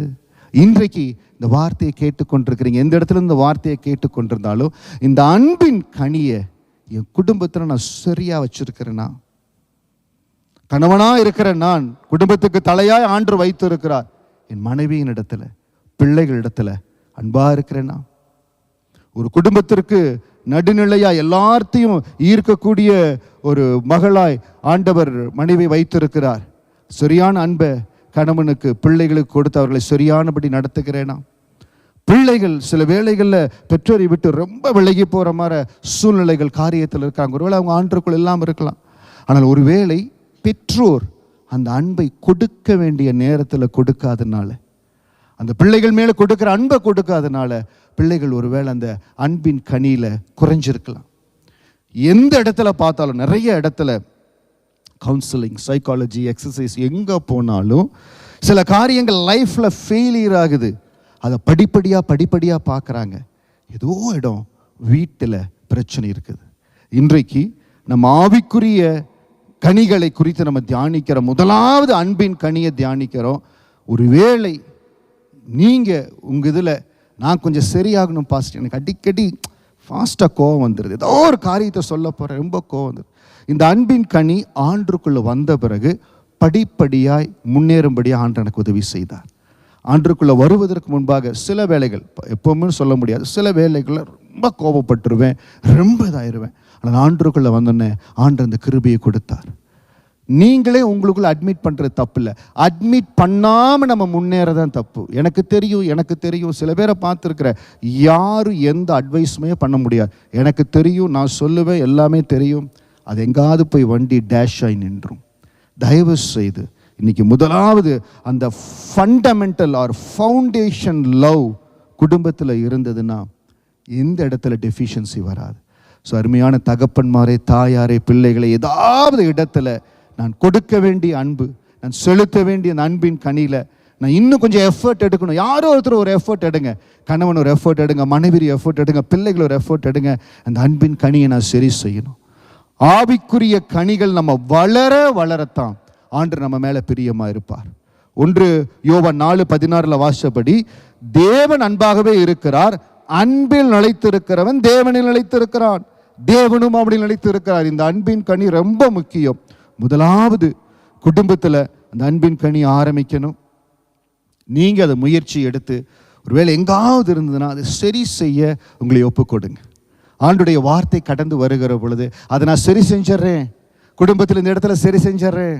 Speaker 1: இன்றைக்கு இந்த வார்த்தையை கேட்டுக்கொண்டிருக்கிறீங்க, எந்த இடத்துல இந்த வார்த்தையை கேட்டுக்கொண்டிருந்தாலும், இந்த அன்பின் கனியை என் குடும்பத்தில் நான் சரியாக வச்சிருக்கிறேன்னா, கணவனாக இருக்கிற நான் குடும்பத்துக்கு தலையாய் ஆண்டு வைத்து இருக்கிறார், என் மனைவியின் இடத்துல பிள்ளைகளிடத்துல அன்பா இருக்கிறேன்னா, ஒரு குடும்பத்திற்கு நடுநிலையா எல்லாத்தையும் ஈர்க்கக்கூடிய ஒரு மகளாய் ஆண்டவர் மனைவி வைத்திருக்கிறார். சரியான அன்பை கணவனுக்கு பிள்ளைகளுக்கு கொடுத்து அவர்களை சரியானபடி நடத்துகிறேனா? பிள்ளைகள் சில வேளைகளில் பெற்றோரை விட்டு ரொம்ப விலகி போகிற மாதிரி சூழ்நிலைகள் காரியத்தில் இருக்காங்க. ஒருவேளை அவங்க ஆண்டருக்குள் எல்லாம் இருக்கலாம். ஆனால் ஒருவேளை பெற்றோர் அந்த அன்பை கொடுக்க வேண்டிய நேரத்தில் கொடுக்காதனால, அந்த பிள்ளைகள் மேலே கொடுக்குற அன்பை கொடுக்காதனால பிள்ளைகள் ஒருவேளை அந்த அன்பின் கனியில் குறைஞ்சிருக்கலாம். எந்த இடத்துல பார்த்தாலும், நிறைய இடத்துல கவுன்சிலிங், சைக்காலஜி, எக்ஸசைஸ் எங்கே போனாலும் சில காரியங்கள் லைஃப்பில் ஃபெயிலியர் ஆகுது. அதை படிப்படியாக பார்க்குறாங்க. ஏதோ இடம் வீட்டில் பிரச்சனை இருக்குது. இன்றைக்கு நம்ம ஆவிக்குரிய கனிகளை குறித்து நம்ம தியானிக்கிற முதலாவது அன்பின் கனியை தியானிக்கிறோம். ஒருவேளை நீங்கள் உங்கள் இதில் நான் கொஞ்சம் சரியாகணும் பாஸ்ட், எனக்கு அடிக்கடி ஃபாஸ்ட்டாக கோவம் வந்துடுது, ஏதோ ஒரு காரியத்தை சொல்ல போகிறேன், ரொம்ப கோவம் வந்துடுது. இந்த அன்பின் கனி ஆண்டுக்குள்ளே வந்த பிறகு படிப்படியாய் முன்னேறும்படியாக ஆண்டு எனக்கு உதவி செய்தார். ஆண்டுக்குள்ளே வருவதற்கு முன்பாக சில வேலைகள், எப்போவுமே சொல்ல முடியாது, சில வேலைகளில் ரொம்ப கோபப்பட்டுருவேன், ரொம்ப இதாயிருவேன். ஆனால் ஆண்டுக்குள்ளே வந்தோடனே ஆண்டு அந்த கிருபையை கொடுத்தார். நீங்களே உங்களுக்குள்ள அட்மிட் பண்ணுறது தப்பு இல்லை, அட்மிட் பண்ணாமல் நம்ம முன்னேறதான் தப்பு. எனக்கு தெரியும் சில பேரை பார்த்துருக்குற, யாரும் எந்த அட்வைஸுமே பண்ண முடியாது. எனக்கு தெரியும், நான் சொல்லுவேன், எல்லாமே தெரியும். அது எங்காவது போய் வண்டி டேஷ் ஆகி நின்றும். தயவு செய்து இன்னைக்கு முதலாவது அந்த ஃபண்டமெண்டல் ஆர் ஃபவுண்டேஷன் லவ் குடும்பத்தில் இருந்ததுன்னா எந்த இடத்துல டெஃபிஷியன்சி வராது. ஸோ அருமையான தகப்பன்மாரே, தாயாரே, பிள்ளைகளை ஏதாவது இடத்துல நான் கொடுக்க வேண்டிய அன்பு, நான் செலுத்த வேண்டிய அந்த அன்பின் கனியில் நான் இன்னும் கொஞ்சம் எஃபர்ட் எடுக்கணும். யாரோ ஒருத்தர் ஒரு எஃபர்ட் எடுங்க, கணவன் ஒரு எஃபர்ட் எடுங்க, மனைவி எஃபர்ட் எடுங்க, பிள்ளைகள் ஒரு எஃபர்ட் எடுங்க. அந்த அன்பின் கனியை நான் சரி செய்யணும். ஆவிக்குரிய கனிகள் நம்ம வளரத்தான் ஆண்டு நம்ம மேலே பிரியமாக இருப்பார். 1 யோவான் 4:16 வாசிச்சபடி, தேவன் அன்பாகவே இருக்கிறார், அன்பில் நிலைத்திருக்கிறவன் தேவனில் நிலைத்திருக்கிறான், தேவனும் அவனில் நிலைத்திருக்கிறார். இந்த அன்பின் கனி ரொம்ப முக்கியம். முதலாவது குடும்பத்தில் அந்த அன்பின் கனி ஆரம்பிக்கணும். நீங்கள் அதை முயற்சி எடுத்து ஒருவேளை எங்காவது இருந்ததுன்னா அதை சரி செய்ய உங்களை ஒப்புக்கொடுங்க. ஆண்டுடைய வார்த்தை கடந்து வருகிற பொழுது அதை நான் சரி செஞ்சிட்றேன், குடும்பத்தில் இந்த இடத்துல சரி செஞ்சிட்றேன்.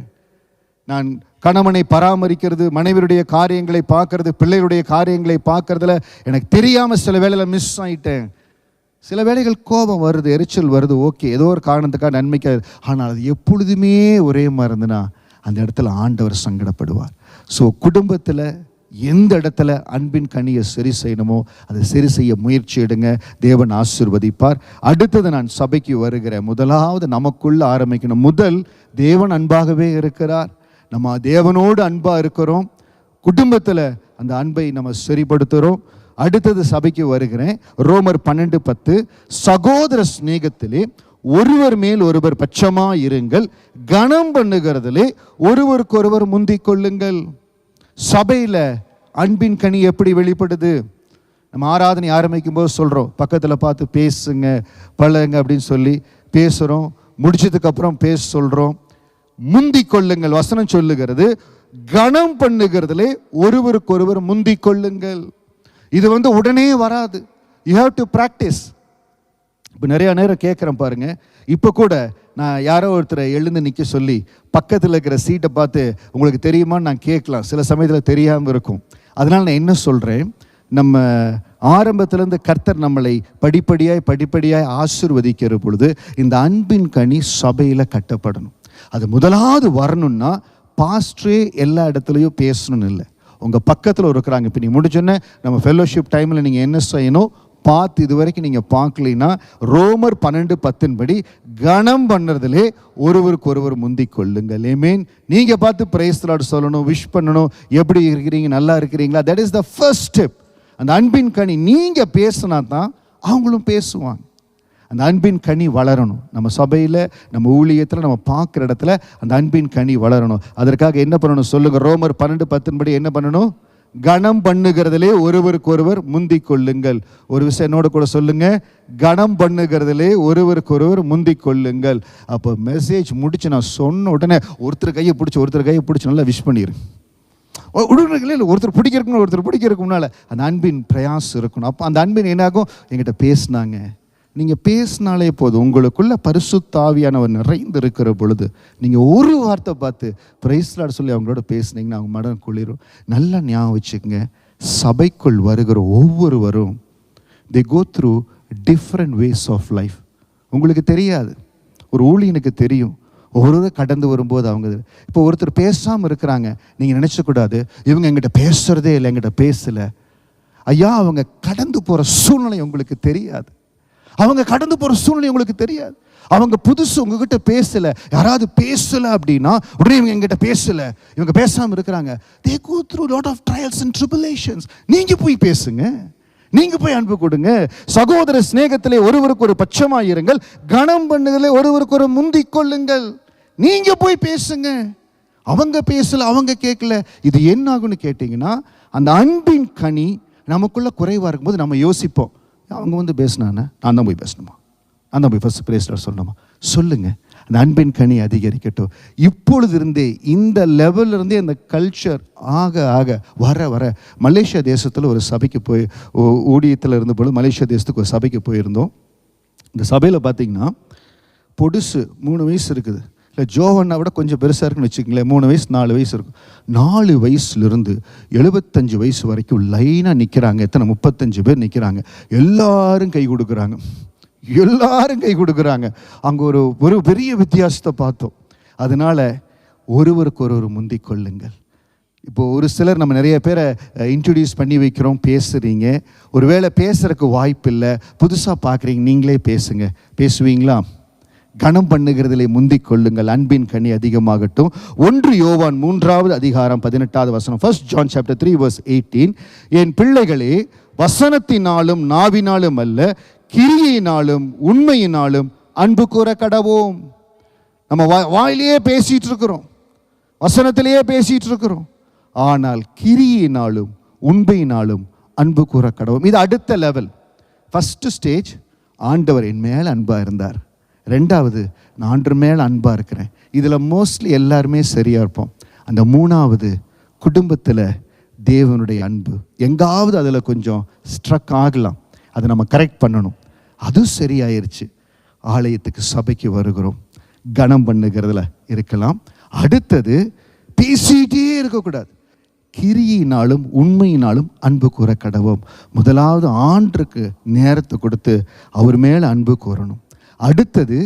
Speaker 1: நான் கணவனை பராமரிக்கிறது, மனைவியுடைய காரியங்களை பார்க்கறது, பிள்ளைகளுடைய காரியங்களை பார்க்கறதுல எனக்கு தெரியாமல் சில வேளையில் மிஸ் ஆகிட்டேன். சில வேளைகள் கோபம் வருது, எரிச்சல் வருது, ஓகே, ஏதோ ஒரு காரணத்துக்காக நன்மைக்காக. ஆனால் அது எப்பொழுதுமே ஒரே மாதிரி இருந்துன்னா அந்த இடத்துல ஆண்டவர் சங்கடப்படுவார். ஸோ குடும்பத்தில் எந்த இடத்துல அன்பின் கனியை சரி செய்யணுமோ அதை சரி செய்ய முயற்சி எடுங்க. தேவன் ஆசீர்வதிப்பார். அடுத்தது நான் சபைக்கு வருகிறேன். முதலாவது நமக்குள்ள ஆரம்பிக்கணும். முதல், தேவன் அன்பாகவே இருக்கிறார். நம்ம தேவனோடு அன்பாக இருக்கிறோம். குடும்பத்தில் அந்த அன்பை நம்ம சரிப்படுத்துகிறோம். அடுத்தது சபைக்கு வருகிறேன். ரோமர் 12:10, சகோதர சிநேகத்திலே ஒருவர் மேல் ஒருவர் பட்சமாக இருங்கள், கனம் பண்ணுகிறதிலே ஒருவருக்கொருவர் முந்திக் கொள்ளுங்கள். சபையில் அன்பின் கனி எப்படி வெளிப்படுது? நம்ம ஆராதனை ஆரம்பிக்கும் போது சொல்கிறோம், பக்கத்தில் பார்த்து பேசுங்க பழகுங்க அப்படின்னு சொல்லி பேசுகிறோம். முடிச்சதுக்கப்புறம் பேச சொல்கிறோம். முந்திக் கொள்ளுங்கள் வசனம் சொல்லுகிறது. கனம் பண்ணுகிறதிலே ஒருவருக்கொருவர் முந்திக் கொள்ளுங்கள். இது உடனே வராது. You have to practice. இப்போ நிறையா நேரம் கேட்குறேன் பாருங்க. இப்போ கூட நான் யாரோ ஒருத்தரை எழுந்து நிற்க சொல்லி பக்கத்தில் இருக்கிற சீட்டை பார்த்து உங்களுக்கு தெரியுமான்னு நான் கேட்கலாம். சில சமயத்தில் தெரியாமல் இருக்கும். அதனால் நான் என்ன சொல்கிறேன், நம்ம ஆரம்பத்திலேருந்து கர்த்தர் நம்மளை படிப்படியாய் ஆசீர்வதிக்கிற பொழுது இந்த அன்பின் கனி சபையில் கட்டப்படணும். அது முதலாவது வரணும்னா பாஸ்டரே எல்லா இடத்துலையும் பேசணும்னு இல்லை. உங்கள் பக்கத்தில் இருக்கிறாங்க. இப்போ நீங்கள் முடிச்சோன்னே நம்ம ஃபெல்லோஷிப் டைமில் நீங்கள் என்ன செய்யணும் பார்த்து இது வரைக்கும் நீங்கள் பார்க்கலைன்னா ரோமர் 12:10 படி கனம் பண்ணுறதுலே ஒருவருக்கு ஒருவர் முந்திக் கொள்ளுங்கள். ஆமென். நீங்கள் பார்த்து பிரைஸ் தி லார்ட் சொல்லணும், விஷ் பண்ணணும், எப்படி இருக்கிறீங்க, நல்லா இருக்கிறீங்களா. That is the first step. அந்த அன்பின் கனி நீங்கள் பேசினா தான் அவங்களும் பேசுவாங்க. அந்த அன்பின் கனி வளரணும். நம்ம சபையில், நம்ம ஊழியத்தில், நம்ம பார்க்குற இடத்துல அந்த அன்பின் கனி வளரணும். அதற்காக என்ன பண்ணணும் சொல்லுங்கள். ரோமர் 12:10 படி என்ன பண்ணணும்? கனம் பண்ணுகிறதிலே ஒருவருக்கு ஒருவர் முந்திக் கொள்ளுங்கள். ஒரு விஷயம் என்னோட கூட சொல்லுங்க, கனம் பண்ணுகிறதிலே ஒருவருக்கு ஒருவர் முந்திக் கொள்ளுங்கள். அப்போ மெசேஜ் முடிச்சு நான் சொன்ன உடனே ஒருத்தர் கையை பிடிச்சி நல்லா விஷ் பண்ணிடுங்க. இல்லை ஒருத்தர் பிடிக்கிறதுக்கு முன்னால் அந்த அன்பின் பிரயாசம் இருக்கணும். அப்போ அந்த அன்பின் என்னாகும், என்கிட்ட பேசினாங்க. நீங்கள் பேசினாலே போதும். உங்களுக்குள்ள பரிசுத்த ஆவியானவர் நிறைந்து இருக்கிற பொழுது நீங்கள் ஒரு வார்த்தை பார்த்து பிரைஸ் தி லார்ட் சொல்லி அவங்களோட பேசுனீங்கன்னா அவங்க மனம் குளிரும். நல்லா ஞாபகம் வச்சுக்கோங்க, சபைக்குள் வருகிற ஒவ்வொருவரும் they go through different ways of life. உங்களுக்கு தெரியாது, ஒரு ஊழியனுக்கு தெரியும். ஒவ்வொருவரும் கடந்து வரும்போது அவங்க இப்போ ஒருத்தர் பேசாமல் இருக்கிறாங்க, நீங்கள் நினச்சக்கூடாது இவங்க எங்கிட்ட பேசுகிறதே இல்லை, எங்கிட்ட பேசலை. ஐயா, அவங்க கடந்து போகிற சூழ்நிலை உங்களுக்கு தெரியாது. அவங்க கடந்து போகிற சூழ்நிலை உங்களுக்கு தெரியாது. அவங்க புதுசு உங்ககிட்ட பேசலை. யாராவது பேசலை அப்படின்னா உடனே இவங்க எங்கிட்ட பேசலை, இவங்க பேசாமல் இருக்கிறாங்க. they go through lot of trials and tribulations. நீங்கள் போய் பேசுங்க, நீங்கள் போய் அன்பு கொடுங்க. சகோதர சிநேகத்திலே ஒருவருக்கு ஒரு பட்சமாக இருங்கள், கனம் பண்ணுதலே ஒருவருக்கு ஒரு முந்திக் கொள்ளுங்கள். நீங்கள் போய் பேசுங்க. அவங்க பேசலை, அவங்க கேட்கல. இது என்ன ஆகுன்னு கேட்டிங்கன்னா, அந்த அன்பின் கனி நமக்குள்ளே குறைவாக இருக்கும்போது நம்ம யோசிப்போம், அவங்க பேசினானே, நான் தான் போய் பேசணுமா, நான் தான் போய் ஃபஸ்ட்டு பிரேஸ்டர் சொல்லணுமா? சொல்லுங்கள். அந்த அன்பின் கனி அதிகரிக்கட்டும். இப்பொழுது இருந்தே இந்த லெவலில் இருந்தே அந்த கல்ச்சர் ஆக ஆக வர மலேசியா தேசத்தில் ஒரு சபைக்கு போய் ஊழியத்தில் இருந்தபோது மலேசியா தேசத்துக்கு ஒரு சபைக்கு போயிருந்தோம். இந்த சபையில் பார்த்திங்கன்னா பொடுசு 3 வயசு இருக்குது. இல்லை ஜோவன்னா விட கொஞ்சம் பெருசாக இருக்குன்னு வச்சுக்கங்களேன். 3 வயசு 4 வயசு இருக்கும். 4 வயசுலேருந்து 75 வயசு வரைக்கும் லைனாக நிற்கிறாங்க. எத்தனை 35 பேர் நிற்கிறாங்க. எல்லாரும் கை கொடுக்குறாங்க. அங்கே ஒரு பெரிய வித்தியாசத்தை பார்த்தோம். அதனால் ஒருவருக்கு ஒருவர் முந்திக் கொள்ளுங்கள். இப்போது ஒரு சிலர் நம்ம நிறைய பேரை இன்ட்ரடியூஸ் பண்ணி வைக்கிறோம், பேசுகிறீங்க. ஒருவேளை பேசுகிறதுக்கு வாய்ப்பு இல்லை, புதுசாக பார்க்குறீங்க, நீங்களே பேசுங்க. பேசுவீங்களா? கனம் பண்ணுகிறதிலே முந்திக் கொள்ளுங்கள், அன்பின் கனி அதிகமாகட்டும். 1 யோவான் 3வது அதிகாரம் 18வது வசனம். 1 John chapter 3 verse 18. என் பிள்ளைகளே, வசனத்தினாலும் நாவினாலும் அல்ல, கிரியையினாலும் உண்மையினாலும் அன்பு கூற கடவோம். நம்ம வாயிலேயே பேசிட்டு இருக்கிறோம், வசனத்திலேயே பேசிட்டு இருக்கிறோம், ஆனால் கிரியையினாலும் உண்மையினாலும் அன்பு கூற கடவோம். இது அடுத்த லெவல். ஃபர்ஸ்ட் ஸ்டேஜ், ஆண்டவர் என் மேல் அன்பாக இருந்தார். 2வது, நான் ஆண்டவர் மேல் அன்பாக இருக்கிறேன். இதில் மோஸ்ட்லி எல்லாருமே சரியாக இருப்போம். அந்த 3வது, குடும்பத்தில் தேவனுடைய அன்பு எங்காவது அதில் கொஞ்சம் ஸ்ட்ரக் ஆகலாம், அதை நம்ம கரெக்ட் பண்ணணும். அதுவும் சரியாயிருச்சு, ஆலயத்துக்கு சபைக்கு வருகிறோம், கனம் பண்ணுகிறதுல இருக்கலாம். அடுத்தது, பேசிகிட்டே இருக்கக்கூடாது, கிரியினாலும் உண்மையினாலும் அன்பு கூற கடவோம். முதலாவது ஆண்டுக்கு நேரத்தை கொடுத்து அவர் மேலே அன்பு கூறணும். அடுத்தது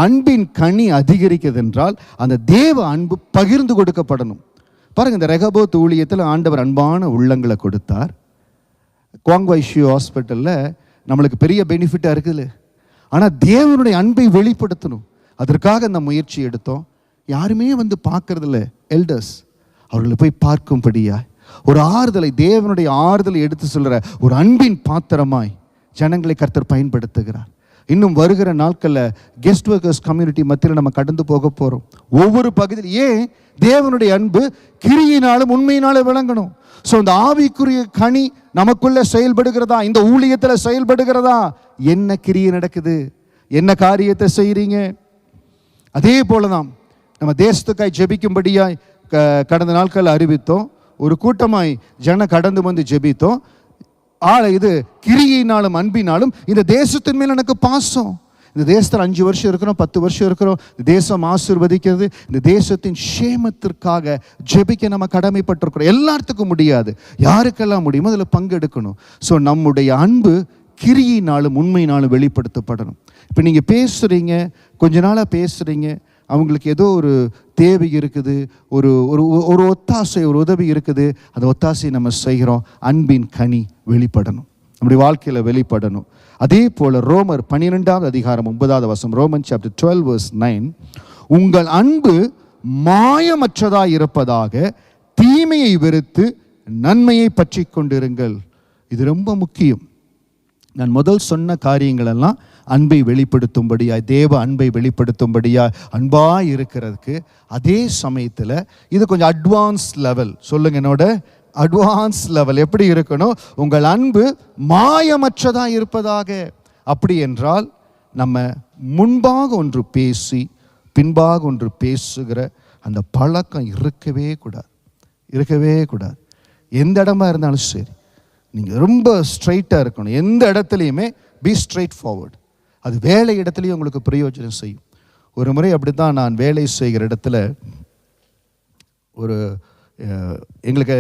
Speaker 1: அன்பின் கனி அதிகரிக்கிறது என்றால் அந்த தேவ அன்பு பகிர்ந்து கொடுக்கப்படணும். பாருங்கள், இந்த ரெகபோத் ஊழியத்தில் ஆண்டவர் அன்பான உள்ளங்களை கொடுத்தார். குவாங்வைஷியோ ஹாஸ்பிட்டலில் நம்மளுக்கு பெரிய பெனிஃபிட்டாக இருக்குதுல்ல. ஆனால் தேவனுடைய அன்பை வெளிப்படுத்தணும். அதற்காக அந்த முயற்சி எடுத்தோம். யாருமே வந்து பார்க்கறதில்ல. எல்டர்ஸ் அவர்களை போய் பார்க்கும்படியா ஒரு ஆறுதலை, தேவனுடைய ஆறுதலை எடுத்து சொல்கிற ஒரு அன்பின் பாத்திரமாய் ஜனங்களை கர்த்தர் பயன்படுத்துகிறார். இன்னும் வருகிற நாட்களில் கெஸ்ட் ஒர்க்கர்ஸ் கம்யூனிட்டி மத்தியில் நம்ம கடந்து போக போகிறோம். ஒவ்வொரு பகுதியில் ஏன் தேவனுடைய அன்பு கிரியினாலும் உண்மையினாலும் விளங்கணும். ஸோ இந்த ஆவிக்குரிய கனி நமக்குள்ள செயல்படுகிறதா, இந்த ஊழியத்தில் செயல்படுகிறதா, என்ன கிரியை நடக்குது, என்ன காரியத்தை செய்கிறீங்க. அதே போல தான் நம்ம தேசத்துக்காய் ஜெபிக்கும்படியாய் கடந்த நாட்கள் அறிவித்தோம். ஒரு கூட்டமாய் ஜன கடந்து வந்து ஜெபித்தோம். இது கிரியினாலும் அன்பினாலும் இந்த தேசத்தின் மேல் எனக்கு பாசம். இந்த தேசத்தில் 5 வருஷம் இருக்கிறோம், 10 வருஷம் இருக்கிறோம். இந்த தேசம் ஆசீர்வதிக்கிறது, இந்த தேசத்தின் சேமத்திற்காக ஜெபிக்க நம்ம கடமைப்பட்டிருக்கிறோம். எல்லாத்துக்கும் முடியாது, யாருக்கெல்லாம் முடியுமோ அதில் பங்கெடுக்கணும். ஸோ நம்முடைய அன்பு கிரியினாலும் உண்மையினாலும் வெளிப்படுத்தப்படணும். இப்போ நீங்கள் பேசுகிறீங்க, கொஞ்ச நாளாக பேசுகிறீங்க, அவங்களுக்கு ஏதோ ஒரு தேவை இருக்குது, ஒரு ஒரு ஒத்தாசை, ஒரு உதவி இருக்குது, அந்த ஒத்தாசையை நம்ம செய்கிறோம். அன்பின் கனி வெளிப்படணும், நம்முடைய வாழ்க்கையில் வெளிப்படணும். அதே போல் ரோமர் 12வது அதிகாரம் 9வது வசனம், ரோமன் சாப்டர் 12 verse 9, உங்கள் அன்பு மாயமற்றதாய் இருப்பதாக தீமையை வெறுத்து நன்மையை பற்றி கொண்டிருங்கள். இது ரொம்ப முக்கியம். நான் முதல் சொன்ன காரியங்கள் எல்லாம் அன்பை வெளிப்படுத்தும்படியா, தேவ அன்பை வெளிப்படுத்தும்படியா, அன்பாக இருக்கிறதுக்கு. அதே சமயத்தில் இது கொஞ்சம் அட்வான்ஸ் லெவல். சொல்லுங்க என்னோட, அட்வான்ஸ் லெவல் எப்படி இருக்கணும்? உங்கள் அன்பு மாயமற்றதாக இருப்பதாக. அப்படி என்றால் நம்ம முன்பாக ஒன்று பேசி பின்பாக ஒன்று பேசுகிற அந்த பழக்கம் இருக்கவே கூடாது, இருக்கவே கூடாது. எந்த இடமா இருந்தாலும் சரி, நீங்கள் ரொம்ப ஸ்ட்ரைட்டாக இருக்கணும். எந்த இடத்துலையுமே பி ஸ்ட்ரைட் ஃபார்வர்ட். அது வேலை இடத்துலையும் உங்களுக்கு பிரயோஜனம் செய்யும். ஒரு முறை அப்படி தான் நான் வேலை செய்கிற இடத்துல ஒரு எங்களுக்கு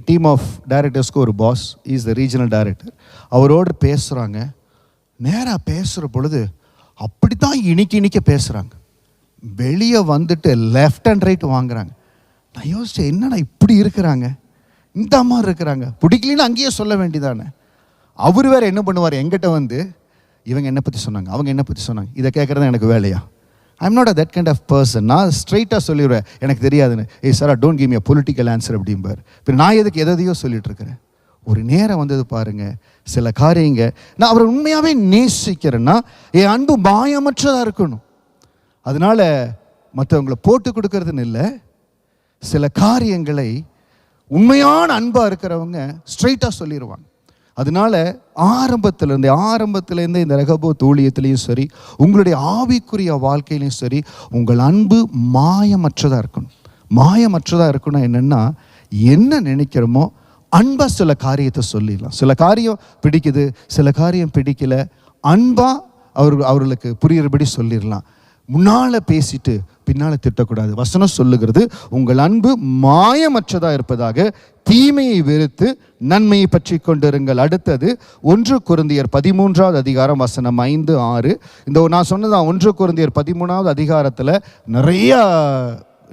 Speaker 1: டீம் ஆஃப் டைரக்டர்ஸ்க்கு ஒரு boss, is the regional director. அவரோடு பேசுகிறாங்க. நேராக பேசுகிற பொழுது அப்படி தான் இனிக்க பேசுகிறாங்க. வெளியே வந்துட்டு லெஃப்ட் அண்ட் ரைட் வாங்குறாங்க. நான் யோசித்தேன், என்னடா இப்படி இருக்கிறாங்க, இந்த மாதிரி இருக்கிறாங்க, பிடிக்கலன்னு அங்கேயே சொல்ல வேண்டியதானே. அவர் வேறு என்ன பண்ணுவார், எங்கிட்ட வந்து இவங்க என்ன பற்றி சொன்னாங்க, அவங்க என்ன பற்றி சொன்னாங்க, இதை கேட்குறது எனக்கு வேலையா? I'm not that kind of person. நான் ஸ்ட்ரைட்டாக சொல்லிடுவேன், எனக்கு தெரியாதுன்னு. Sir don't give me a political answer அப்படிம்பார். இப்போ நான் எதுக்கு எதையோ சொல்லிட்டு இருக்கிறேன். ஒரு நேரம் வந்தது பாருங்கள், சில காரியங்க நான் அவரை உண்மையாகவே நேசிக்கிறேன்னா என் அன்பு மாயமற்றதாக இருக்கணும். அதனால் மற்றவங்களை போட்டு கொடுக்கறதுன்னு இல்லை, சில காரியங்களை உண்மையான அன்பாக இருக்கிறவங்க ஸ்ட்ரைட்டாக சொல்லிடுவாங்க. அதனால ஆரம்பத்திலேருந்து இந்த ரெகபோத் ஊழியத்திலையும் சரி, உங்களுடைய ஆவிக்குரிய வாழ்க்கையிலையும் சரி, உங்கள் அன்பு மாயமற்றதாக இருக்கணும். மாயமற்றதாக இருக்கணும் என்னென்னா, என்ன நினைக்கிறோமோ அன்பாக சில காரியத்தை சொல்லிடலாம். சில காரியம் பிடிக்குது, சில காரியம் பிடிக்கல, அன்பாக அவர்களுக்கு புரிகிறபடி சொல்லிடலாம். முன்னால் பேசிட்டு பின்னால் திட்டக்கூடாது. வசனம் சொல்லுகிறது, உங்கள் அன்பு மாயமற்றதாக இருப்பதாக தீமையை வெறுத்து நன்மையை பற்றி கொண்டிருங்கள். அடுத்தது 1 கொரிந்தியர் 13வது அதிகாரம் வசனம் 5, 6. இந்த நான் சொன்னதான் 1 கொரிந்தியர் 13வது அதிகாரத்தில் நிறையா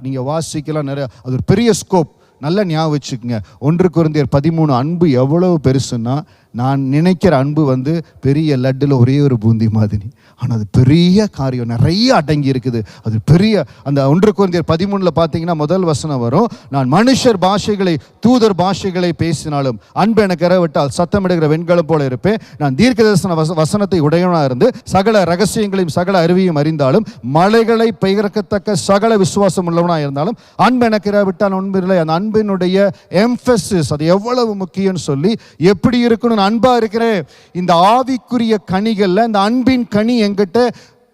Speaker 1: நீங்கள் வாசிக்கலாம். நிறையா, அது ஒரு பெரிய ஸ்கோப். நல்லா ஞாபகம் வச்சுக்கோங்க. 1 கொரிந்தியர் 13 அன்பு எவ்வளவு பெருசுன்னா, நான் நினைக்கிற அன்பு வந்து பெரிய லட்டில் ஒரே ஒரு பூந்தி மாதிரி, ஆனால் அது பெரிய காரியம், நிறைய அடங்கி இருக்குது. அது பெரிய அந்த 1 கொரிந்தியர் 13 பார்த்தீங்கன்னா முதல் வசனம் வரும், நான் மனுஷர் பாஷைகளை தூதர் பாஷைகளை பேசினாலும் அன்பு எனக்கு இறவிட்டால் சத்தமிடுகிற வெண்கலம் போல இருப்பேன். நான் தீர்க்கதரிசன வசனத்தை உடையவனாக இருந்து சகல ரகசியங்களையும் சகல அறிவியும் அறிந்தாலும் மலைகளை பெயர்க்கத்தக்க சகல விசுவாசம் உள்ளவனாக இருந்தாலும் அன்பு எனக்கு இறவிட்டால் ஒன்றில்லை. அந்த அன்பினுடைய எம்பசிஸ் அது எவ்வளவு முக்கியம்னு சொல்லி, எப்படி இருக்கணும் அன்பா இருக்கிறேன். இந்த ஆவிக்குரிய கனிகள்ல இந்த அன்பின் கனி என்கிட்ட,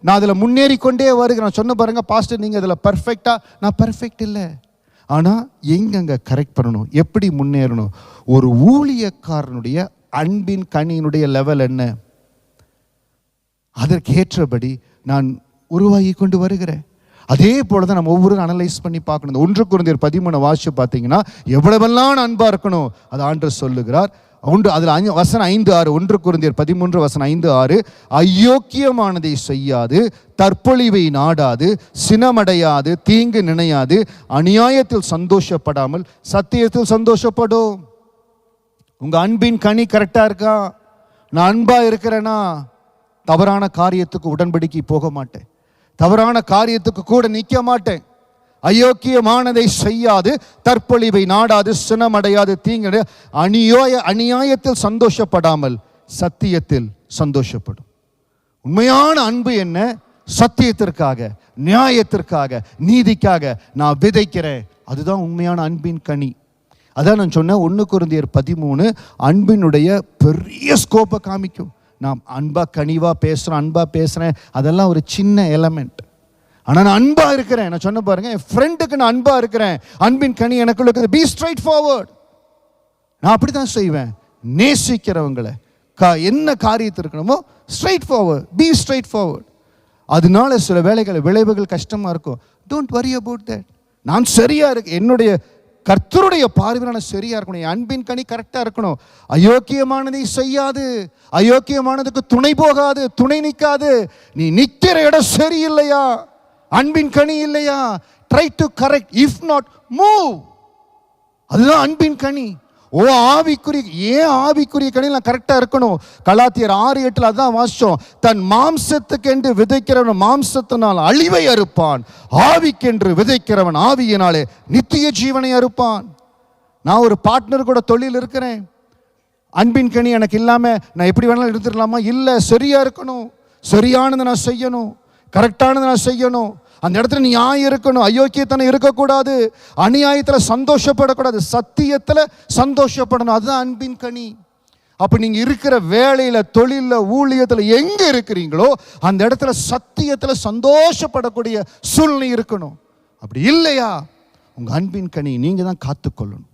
Speaker 1: நான் அதில் முன்னேறி கொண்டே வருகிறேன். சொன்ன பாருங்க பாஸ்டர், நீங்கள் அதில் பர்ஃபெக்டா, நான் பர்ஃபெக்ட் இல்லை, ஆனால் எங்கெங்க கரெக்ட் பண்ணணும், எப்படி முன்னேறணும். ஒரு ஊழியக்காரனுடைய அன்பின் கனியினுடைய லெவல் என்ன, அதற்கேற்றபடி நான் உருவாகி கொண்டு வருகிறேன். அதே போல தான் நம்ம ஒவ்வொரு அனலைஸ் பண்ணி பார்க்கணும். 1 கொரிந்தியர் 13 வாசிச்சு பார்த்தீங்கன்னா எவ்வளவெல்லாம் அன்பாக இருக்கணும் அது ஆண்டவர் சொல்லுகிறார். அதில் வசனம் 5:6, 1 கொரிந்தியர் 13 வசனம் 5:6, அயோக்கியமானதை செய்யாது, தற்பொழிவை நாடாது, சினமடையாது, தீங்கு நினையாது, அநியாயத்தில் சந்தோஷப்படாமல் சத்தியத்தில் சந்தோஷப்படும். உங்க அன்பின் கனி கரெக்டா இருக்கா? நான் அன்பா இருக்கிறேனா தவறான காரியத்துக்கு உடன்படிக்கை போக மாட்டேன், தவறான காரியத்துக்கு கூட நிற்க மாட்டேன். அயோக்கியமானதை செய்யாது, தற்பொழிவை நாடாது, சினமடையாது, தீங்கு அநியாயத்தில் சந்தோஷப்படாமல் சத்தியத்தில் சந்தோஷப்படும். உண்மையான அன்பு என்ன? சத்தியத்திற்காக, நியாயத்திற்காக, நீதிக்காக நான் விதைக்கிறேன். அதுதான் உண்மையான அன்பின் கனி. அதான் நான் சொன்னேன், 1 கொரிந்தியர் 13 அன்பினுடைய பெரிய ஸ்கோப்பை காமிக்கும். நான் அன்பா கனிவா பேசுறேன், அன்பா பேசுறேன், அதெல்லாம் ஒரு சின்ன எலமெண்ட். ஆனால் நான் அன்பா இருக்கிறேன். நான் சொன்ன பாருங்க, என் ஃப்ரெண்டுக்கு நான் அன்பா இருக்கிறேன். அன்பின் கனி எனக்குள்ள இருக்குது. B straight forward. நான் அப்படி தான் செய்வேன். நேசிக்கிறவங்களை என்ன காரியத்தை இருக்கணுமோ straight forward, B straight forward. அதனால சில விளைவுகள் கஷ்டமா இருக்கும். Don't worry about that. நான் சரியா இருக்கு, என்னுடைய கர்த்தருடைய பார்வையில் நான் சரியா இருக்கணும். என் அன்பின் கனி கரெக்டா இருக்கணும். அயோக்கியமானதை செய்யாது, அயோக்கியமானதுக்கு துணை போகாது, துணை நிற்காது. நீ நிற்கிற இடம் சரியில்லையா, அன்பின் கனி இல்லையா, try to correct, if not move. அதுதான் அன்பின் கனி. ஆவிக்குரிய கனியில் நான் கரெக்டா இருக்கணும். கலாத்தியர் 6:8 அதான் வாசிச்சோம். தன் மாம்சத்துக்கு என்று விதைக்கிறவன் மாம்சத்தினால் அழிவை அறுப்பான், ஆவிக்கென்று விதைக்கிறவன் ஆவியினாலே நித்திய ஜீவனை அறுப்பான். நான் ஒரு பார்ட்னர் கூட தொழில் இருக்கிறேன். அன்பின் கனி எனக்கு இல்லாம நான் எப்படி வேணாலும் இருந்துடலாமா? இல்லை, சரியா இருக்கணும். சரியானதை நான் செய்யணும், கரெக்டானதை நான் செய்யணும். அந்த இடத்துல நியாயம் இருக்கணும், அயோக்கியத்தனம் இருக்கக்கூடாது, அநியாயத்தில் சந்தோஷப்படக்கூடாது, சத்தியத்தில் சந்தோஷப்படணும். அதுதான் அன்பின் கனி. அப்போ நீங்கள் இருக்கிற வேலையில், தொழிலில், ஊழியத்தில் எங்கே இருக்கிறீங்களோ அந்த இடத்துல சத்தியத்தில் சந்தோஷப்படக்கூடிய சூழ்நிலை இருக்கணும். அப்படி இல்லையா உங்கள் அன்பின் கனி நீங்கள் தான் காத்துக்கொள்ளணும்.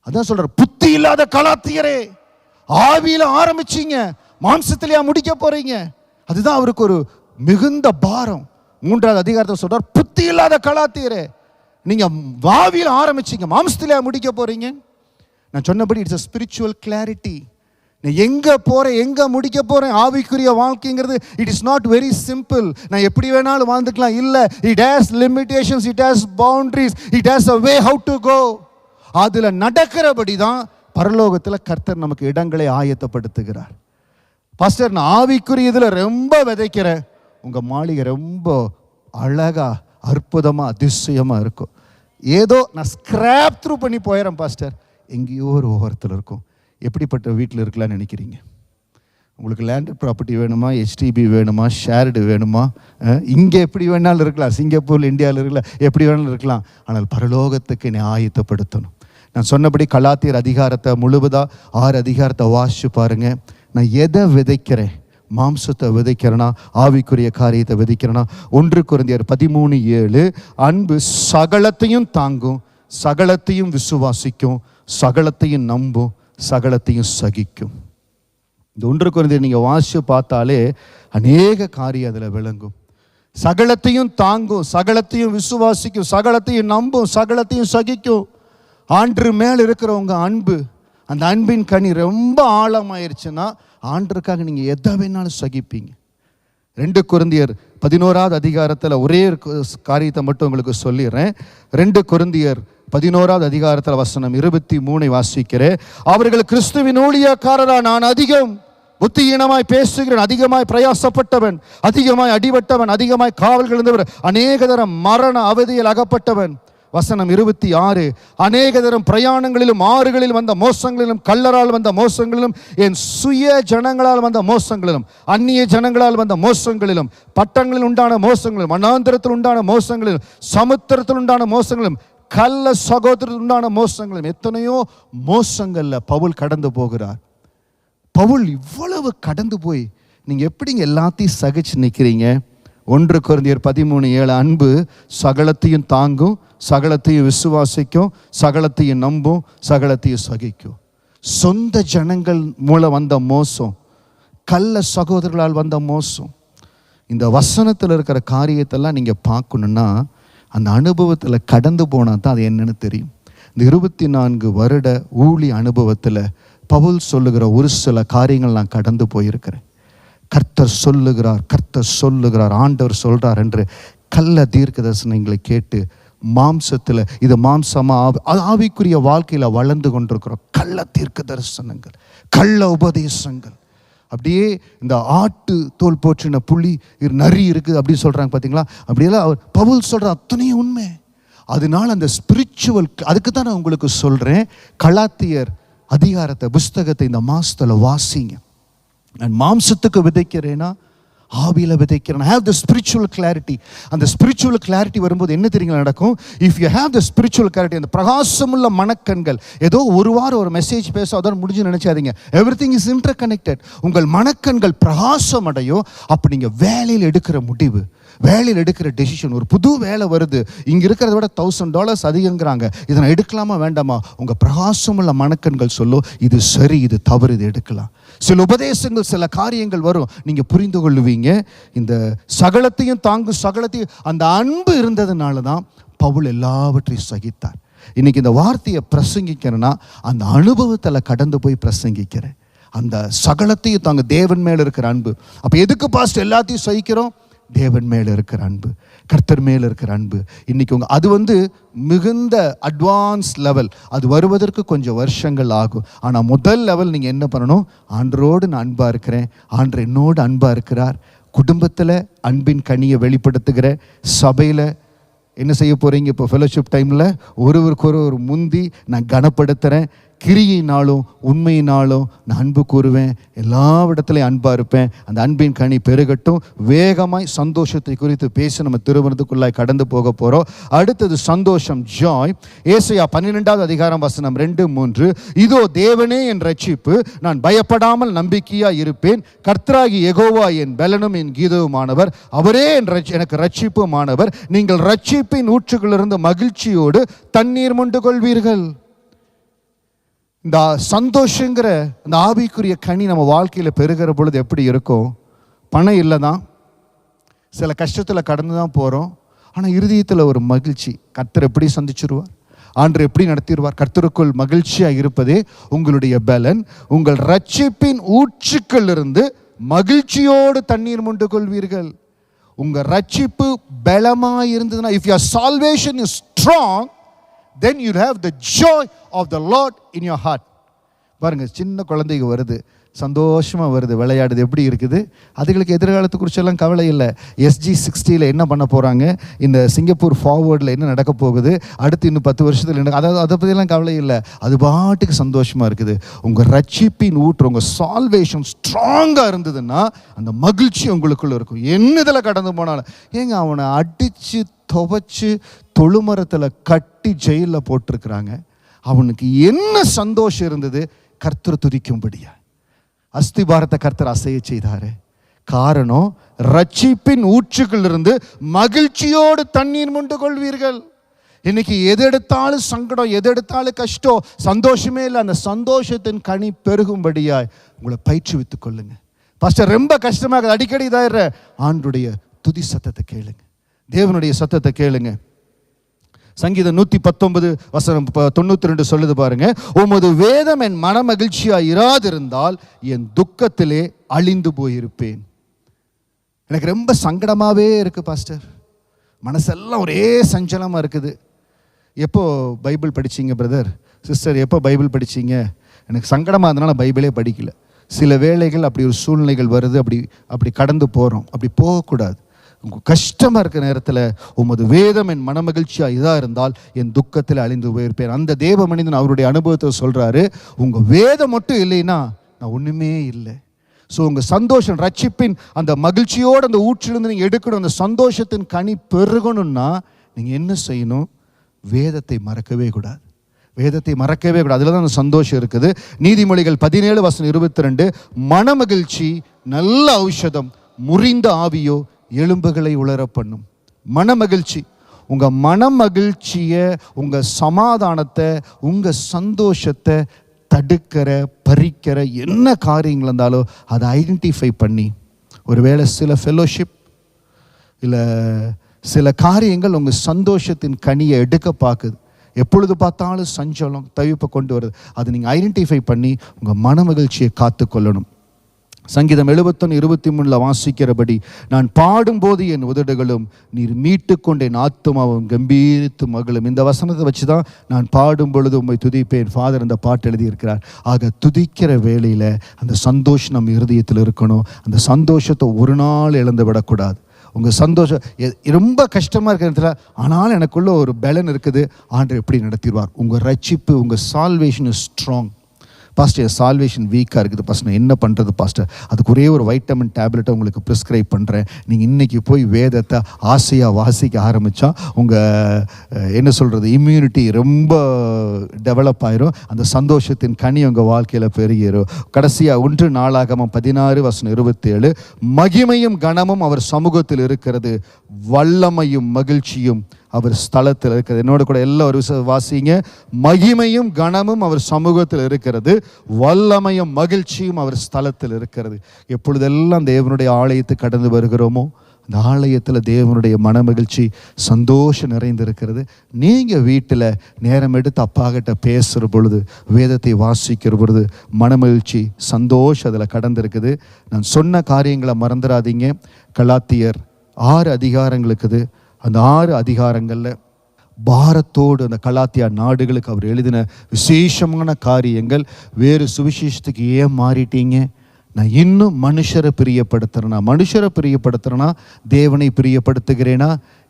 Speaker 1: அதான் சொல்கிற, புத்தி இல்லாத கலாத்தியரே, ஆவியில் ஆரம்பிச்சிங்க, மாம்சத்திலேயா முடிக்க போறீங்க? அதுதான் அவருக்கு ஒரு மிகுந்த பாரம். 3வது அதிகாரத்தை சொல்றார், புத்தி இல்லாத கலாத்தியரே, நீங்க ஆவியில் ஆரம்பிச்சிங்க, மாம்சத்திலேயா முடிக்க போறீங்க? நான் சொன்னபடி இட்ஸ் a spiritual clarity. நான் எங்க போறேன், எங்க முடிக்க போறேன்? ஆவிக்குரிய வாழ்க்கைங்கிறது it is not very simple. நான் எப்படி வேணாலும் வாழ்ந்துக்கலாம். இல்லை, it has limitations, it has boundaries, it has a way how to go. அதுல நடக்கிறபடி தான் பரலோகத்தில் கர்த்தர் நமக்கு இடங்களை ஆயத்தப்படுத்துகிறார். பாஸ்டர், நான் ஆவிக்குரிய இதில் ரொம்ப விதைக்கிறேன், உங்கள் மாளிகை ரொம்ப அழகா, அற்புதமா, அதிசயமா இருக்கும். ஏதோ நான் ஸ்கிராப் த்ரூ பண்ணி போயிடறேன் பாஸ்டர், எங்கேயோ ஒரு ஓரத்தில் இருக்கும். எப்படிப்பட்ட வீட்டில் இருக்கலாம்னு நினைக்கிறீங்க? உங்களுக்கு லேண்டட் ப்ராப்பர்ட்டி வேணுமா, HDB வேணுமா, ஷேர்டு வேணுமா? இங்கே எப்படி வேணாலும் இருக்கலாம், சிங்கப்பூர், இந்தியாவில் இருக்கலாம், எப்படி வேணாலும் இருக்கலாம். ஆனால் பரலோகத்துக்கு என்னை ஆயத்தப்படுத்தணும். நான் சொன்னபடி கலாத்தியர் அதிகாரத்தை முழுவதாக 6 அதிகாரத்தை வாசிச்சு பாருங்க. நான் எதை விதைக்கிறேன்? மாம்சத்தை விதைக்கிறேனா, ஆவிக்குரிய காரியத்தை விதைக்கிறேனா? 1 கொரிந்தியர் 13:7, அன்பு சகலத்தையும் தாங்கும், சகலத்தையும் விசுவாசிக்கும், சகலத்தையும் நம்பும், சகலத்தையும் சகிக்கும். இந்த 1 கொரிந்தியர் நீங்கள் வாசிச்சு பார்த்தாலே அநேக காரியம் அதில் விளங்கும். சகலத்தையும் தாங்கும், சகலத்தையும் விசுவாசிக்கும், சகலத்தையும் நம்பும், சகலத்தையும் சகிக்கும். ஆண்டு மேல் இருக்கிறவங்க அன்பு, அந்த அன்பின் கனி ரொம்ப ஆழமாயிருச்சுன்னா ஆண்டருக்காக நீங்கள் எதை வேணாலும் சகிப்பீங்க. 2 கொரிந்தியர் 11வது அதிகாரத்தில் ஒரே காரியத்தை மட்டும் உங்களுக்கு சொல்லிடுறேன். 2 கொரிந்தியர் 11வது அதிகாரத்தில் வசனம் 23 வாசிக்கிறேன். அவர்கள் கிறிஸ்துவின் ஊழியக்காரரா, நான் அதிகம் புத்தியீனமாய் பேசுகிறேன், அதிகமாய் பிரயாசப்பட்டவன், அதிகமாய் அடிபட்டவன், அதிகமாய் காவல்கள் இருந்தவர், அநேக தரம் மரண அவதியில் அகப்பட்டவன். வசனம் 26, அநேக தரம் பிரயாணங்களிலும், ஆறுகளில் வந்த மோசங்களிலும், கள்ளரால் வந்த மோசங்களிலும், என் சுய ஜனங்களால் வந்த மோசங்களிலும், அந்நிய ஜனங்களால் வந்த மோசங்களிலும், பட்டங்களில் உண்டான மோசங்களிலும், வனாந்திரத்தில் உண்டான மோசங்களிலும், சமுத்திரத்தில் உண்டான மோசங்களிலும், கள்ள சகோதரத்தில் உண்டான மோசங்களிலும், எத்தனையோ மோசங்கள்ல பவுல் கடந்து போகிறார். பவுல் இவ்வளவு கடந்து போய் நீங்க எப்படிங்க எல்லாத்தையும் சகிச்சு நிற்கிறீங்க? 1 கொரிந்தியர் 13:7, அன்பு சகலத்தையும் தாங்கும், சகலத்தையும் விசுவாசிக்கும், சகலத்தையும் நம்பும், சகலத்தையும் சகிக்கும். சொந்த ஜனங்கள் மூலம் வந்த மோசம், கள்ள சகோதரர்களால் வந்த மோசம், இந்த வசனத்தில் இருக்கிற காரியத்தெல்லாம் நீங்கள் பார்க்கணுன்னா அந்த அனுபவத்தில் கடந்து போனால் தான் அது என்னன்னு தெரியும். இந்த 24 வருட ஊழி அனுபவத்தில் பவுல் சொல்லுகிற ஒரு சில காரியங்கள் நான் கடந்து போயிருக்கிறேன். கர்த்தர் சொல்லுகிறார், ஆண்டவர் சொல்றார் என்று கள்ள தீர்க்க தரிசனங்களை கேட்டு மாம்சத்தில் இது மாம்சமாக ஆவிக்குரிய வாழ்க்கையில் வளர்ந்து கொண்டிருக்கிறோம். கள்ள தீர்க்க தரிசனங்கள், கள்ள உபதேசங்கள், அப்படியே இந்த ஆட்டு தோல் போற்றின புலி நரி இருக்குது அப்படின்னு சொல்கிறாங்க பார்த்தீங்களா? அப்படியெல்லாம் அவர் பவுல் சொல்கிற அத்தனையும் உண்மை. அதனால அந்த ஸ்பிரிச்சுவல், அதுக்கு தான் நான் உங்களுக்கு சொல்கிறேன், கலாத்தியர் அதிகாரத்தை புஸ்தகத்தை இந்த மாசத்தில் வாசிங்க. நான் மாம்சத்துக்கு விதைக்கிறேன்னா ஆவியில் விதைக்கிறேன். Have the spiritual clarity. அந்த ஸ்பிரிச்சுவல் கிளாரிட்டி வரும்போது என்ன தெரியுங்களா நடக்கும்? If you have the spiritual clarity, அந்த பிரகாசமுள்ள மனக்கண்கள், ஏதோ ஒரு வாரம் ஒரு மெசேஜ் பேச அதோட முடிஞ்சு நினைச்சாதீங்க. Everything is interconnected. உங்கள் மனக்கண்கள் பிரகாசம் அடையும். அப்போ நீங்கள் வேலையில் எடுக்கிற முடிவு, வேலையில் எடுக்கிற டெசிஷன், ஒரு புது வேலை வருது, இங்கே இருக்கிறத விட $1000 அதிகங்கிறாங்க, இதை நான் எடுக்கலாமா வேண்டாமா? உங்கள் பிரகாசமுள்ள மனக்கண்கள் சொல்லும் இது சரி, இது தவறு, இது எடுக்கலாம். சில உபதேசங்கள், சில காரியங்கள் வரும், நீங்கள் புரிந்து கொள்ளுவீங்க. இந்த சகலத்தையும் தாங்கும் சகலத்தையும் அந்த அன்பு இருந்ததுனால தான் பவுல் எல்லாவற்றையும் சகித்தார். இன்னைக்கு இந்த வார்த்தையை பிரசங்கிக்கிறேன்னா அந்த அனுபவத்தில் கடந்து போய் பிரசங்கிக்கிறேன். அந்த சகலத்தையும் தாங்க தேவன் மேலே இருக்கிற அன்பு. அப்போ எதுக்கு பாஸ்ட் எல்லாத்தையும் சகிக்கிறோம்? தேவன் மேலே இருக்கிற அன்பு, கர்த்தர் மேலே இருக்கிற அன்பு. இன்னைக்கு அது மிகுந்த அட்வான்ஸ் லெவல். அது வருவதற்கு கொஞ்சம் வருஷங்கள் ஆகும். ஆனால் முதல் லெவல் நீங்கள் என்ன பண்ணணும்? ஆண்டரோடு நான் அன்பாக இருக்கிறேன், ஆண்டர் என்னோடு அன்பாக இருக்கிறார். குடும்பத்தில் அன்பின் கனியை வெளிப்படுத்துகிற சபையில் என்ன செய்ய போகிறீங்க? இப்போ ஃபெலோஷிப் டைமில் ஒருவருக்கு ஒரு முந்தி நான் கனப்படுத்துகிறேன். கிரியினாலும் உண்மையினாலும் நான் அன்பு கூறுவேன், எல்லா இடத்துலையும் அன்பாக இருப்பேன். அந்த அன்பின் கனி பெருகட்டும். வேகமாய் சந்தோஷத்தை குறித்து பேசி நம்ம திருமணத்துக்குள்ளாய் கடந்து போக போகிறோம். அடுத்தது சந்தோஷம், ஜாய். ஏசாயா 12வது அதிகாரம் வசனம் 2-3. இதோ தேவனே என் ரட்சிப்பு, நான் பயப்படாமல் நம்பிக்கையாக இருப்பேன். கர்த்தராகி யெகோவா என் பலனும் என் கீதவுமானவர், அவரே எனக்கு ரட்சிப்புமானவர். நீங்கள் ரட்சிப்பின் ஊற்றுகளிலிருந்து மகிழ்ச்சியோடு தண்ணீர் மொண்டு கொள்வீர்கள். இந்த சந்தோஷங்கிற அந்த ஆவிக்குரிய கனி நம்ம வாழ்க்கையில் பெருகிற பொழுது எப்படி இருக்கும்? பணம் இல்லை தான், சில கஷ்டத்தில் கடந்து தான் போகிறோம். ஆனால் இருதயத்தில் ஒரு மகிழ்ச்சி. கர்த்தர் எப்படி சந்திச்சிருவார், ஆண்டவர் எப்படி நடத்திடுவார். கர்த்தருக்குள் மகிழ்ச்சியாக இருப்பதே உங்களுடைய பலன். உங்கள் ரட்சிப்பின் ஊற்றுக்களிலிருந்து மகிழ்ச்சியோடு தண்ணீர் மொண்டு கொள்வீர்கள். உங்கள் ரட்சிப்பு பலமாக இருந்ததுன்னா, if your salvation is strong, then you have the joy of the Lord in your heart. பாருங்க, சின்ன குழந்தைங்க வருது, சந்தோஷமாக வருது, விளையாடுது, எப்படி இருக்குது? அதுகளுக்கு எதிர்காலத்தை குறிச்செல்லாம் கவலை இல்லை. SG60 என்ன பண்ண போகிறாங்க, இந்த சிங்கப்பூர் ஃபார்வர்டில் என்ன நடக்க போகுது, அடுத்து இன்னும் 10 வருஷத்தில் என்ன, அதாவது அதை பற்றியெல்லாம் கவலை இல்லை. அது பாட்டுக்கு சந்தோஷமாக இருக்குது. உங்கள் ரட்சிப்பின் ஊற்று, உங்கள் சால்வேஷன் ஸ்ட்ராங்காக இருந்ததுன்னா அந்த மகிழ்ச்சி உங்களுக்குள்ள இருக்கும். என்ன இதில் கடந்து போனாலும், ஏங்க அவனை அடித்து துவைச்சு தொழுமரத்தில் கட்டி ஜெயிலில் போட்டிருக்கிறாங்க, அவனுக்கு என்ன சந்தோஷம் இருந்தது? கர்த்தர் துதிக்கும்படியா அஸ்திபாரத்தை கர்த்தர் அசைய செய்தாரு. காரணம், ரட்சிப்பின் ஊற்றுகளிலிருந்து மகிழ்ச்சியோடு தண்ணீர் மொண்டு கொள்வீர்கள். இன்னைக்கு எது எடுத்தாலும் சங்கடம், எது எடுத்தாலும் கஷ்டம், சந்தோஷமே இல்லை. அந்த சந்தோஷத்தின் கனி பெருகும்படியாய் உங்களை பயிற்றுவித்துக் கொள்ளுங்க. பாஸ்டர் ரொம்ப கஷ்டமாக அடிக்கடி இதாயிர, ஆண்டுடைய துதி சத்தத்தை கேளுங்க, தேவனுடைய சத்தத்தை கேளுங்க. சங்கீதம் 119 வசனம் 92 சொல்லுது பாருங்க, உமது வேதம் என் மன மகிழ்ச்சியா இராதிருந்தால் என் துக்கத்திலே அழிந்து போயிருப்பேன். எனக்கு ரொம்ப சங்கடமாகவே இருக்கு பாஸ்டர், மனசெல்லாம் ஒரே சஞ்சலமாக இருக்குது. எப்போ பைபிள் படிச்சிங்க பிரதர் சிஸ்டர், எப்போ பைபிள் படிச்சிங்க? எனக்கு சங்கடமாக இருந்தனால பைபிளே படிக்கல. சில வேளைகள் அப்படி ஒரு சூழ்நிலைகள் வருது, அப்படி கடந்து போகிறோம். அப்படி போகக்கூடாது. கஷ்டமாக இருக்கிற நேரத்தில் உமது வேதம் என் மனமகிழ்ச்சியாக இதாக இருந்தால் என் துக்கத்தில் அழிந்து போயிருப்பேன். அந்த தேவ மனிதன் அவருடைய அனுபவத்தை சொல்கிறாரு, உங்கள் வேதம் மட்டும் இல்லைன்னா நான் ஒன்றுமே இல்லை. ஸோ உங்கள் சந்தோஷம், ரட்சிப்பின் அந்த மகிழ்ச்சியோடு அந்த ஊற்றிலிருந்து நீங்கள் எடுக்கணும். அந்த சந்தோஷத்தின் கனி பெருகணும்னா நீங்கள் என்ன செய்யணும்? வேதத்தை மறக்கவே கூடாது. வேதத்தை மறக்கவே கூடாது. அதில் தான் அந்த சந்தோஷம் இருக்குது. நீதிமொழிகள் 17:22, மனமகிழ்ச்சி நல்ல ஔஷதம், முறிந்த ஆவியோ எலும்புகளை உலர பண்ணும். மனமகிழ்ச்சி, உங்கள் மனமகிழ்ச்சியை, உங்கள் சமாதானத்தை, உங்கள் சந்தோஷத்தை தடுக்கிற பறிக்கிற என்ன காரியங்கள் இருந்தாலும் அதை ஐடென்டிஃபை பண்ணி, ஒருவேளை சில ஃபெலோஷிப் இல்லை சில காரியங்கள் உங்கள் சந்தோஷத்தின் கனியை எடுக்க பார்க்குது. எப்பொழுது பார்த்தாலும் சஞ்சலம் தவிப்பை கொண்டு வருது. அதை நீங்கள் ஐடென்டிஃபை பண்ணி உங்கள் மன மகிழ்ச்சியை காத்துக்கொள்ளணும். சங்கீதம் 71:23 வாசிக்கிறபடி, நான் பாடும்போது என் உதடுகளும் நீர் மீட்டுக்கொண்டு என் ஆத்துமாவும் கம்பீரித்து மகளும். இந்த வசனத்தை வச்சு தான் நான் பாடும் பொழுது உம்மை துதிப்பேன். ஃபாதர் அந்த பாட்டு எழுதியிருக்கிறார். ஆக துதிக்கிற வேளையில் அந்த சந்தோஷம் நம்ம இருதயத்தில் இருக்கணும். அந்த சந்தோஷத்தை ஒரு நாள் இழந்து விடக்கூடாது. உங்கள் சந்தோஷம் ரொம்ப கஷ்டமாக இருக்கிற இடத்துல ஆனாலும் எனக்குள்ள ஒரு பலன் இருக்குது, ஆண்டவர் எப்படி நடத்திடுவார். உங்கள் ரட்சிப்பு, உங்கள் salvation is strong. Pastor N salvation வீக்காக இருக்குது பாஸ்டர், நான் என்ன பண்ணுறது பாஸ்டர்? அதுக்கு ஒரே ஒரு வைட்டமின் டேப்லெட்டை உங்களுக்கு ப்ரிஸ்கிரைப் பண்ணுறேன். நீங்கள் இன்றைக்கி போய் வேதத்தை ஆசையாக வாசிக்க ஆரம்பித்தா உங்கள் என்ன சொல்கிறது இம்யூனிட்டி ரொம்ப டெவலப் ஆயிரும். அந்த சந்தோஷத்தின் கனி உங்கள் வாழ்க்கையில் பெருகிடும். கடைசியாக 1 நாளாகமம் 16:27, மகிமையும் கனமும் அவர் சமூகத்தில் இருக்கிறது, வல்லமையும் மகிழ்ச்சியும் அவர் ஸ்தலத்தில் இருக்கிறது. என்னோட கூட எல்லாரும் வாசிங்க. மகிமையும் கனமும் அவர் சமூகத்தில் இருக்கிறது, வல்லமையும் மகிழ்ச்சியும் அவர் ஸ்தலத்தில் இருக்கிறது. எப்பொழுதெல்லாம் தேவனுடைய ஆலயத்துக்கு கடந்து வருகிறோமோ அந்த ஆலயத்தில் தேவனுடைய மன மகிழ்ச்சி சந்தோஷம் நிறைந்திருக்கிறது. நீங்கள் வீட்டில் நேரம் எடுத்து அப்பாகிட்ட பேசுகிற பொழுது, வேதத்தை வாசிக்கிற பொழுது மனமகிழ்ச்சி சந்தோஷம் அதில் கடந்திருக்குது. நான் சொன்ன காரியங்களை மறந்துடாதீங்க. கலாத்தியர் 6 அதிகாரங்கள் இருக்குது. அந்த 6 அதிகாரங்களில் பாரத்தோடு அந்த கலாத்தியா நாடுகளுக்கு அவர் எழுதின விசேஷமான காரியங்கள். வேறு சுவிசேஷத்துக்கு ஏன் மாறிட்டீங்க? நான் இன்னும் மனுஷரை பிரியப்படுத்துகிறேன்னா தேவனை பிரியப்படுத்துகிறேனா?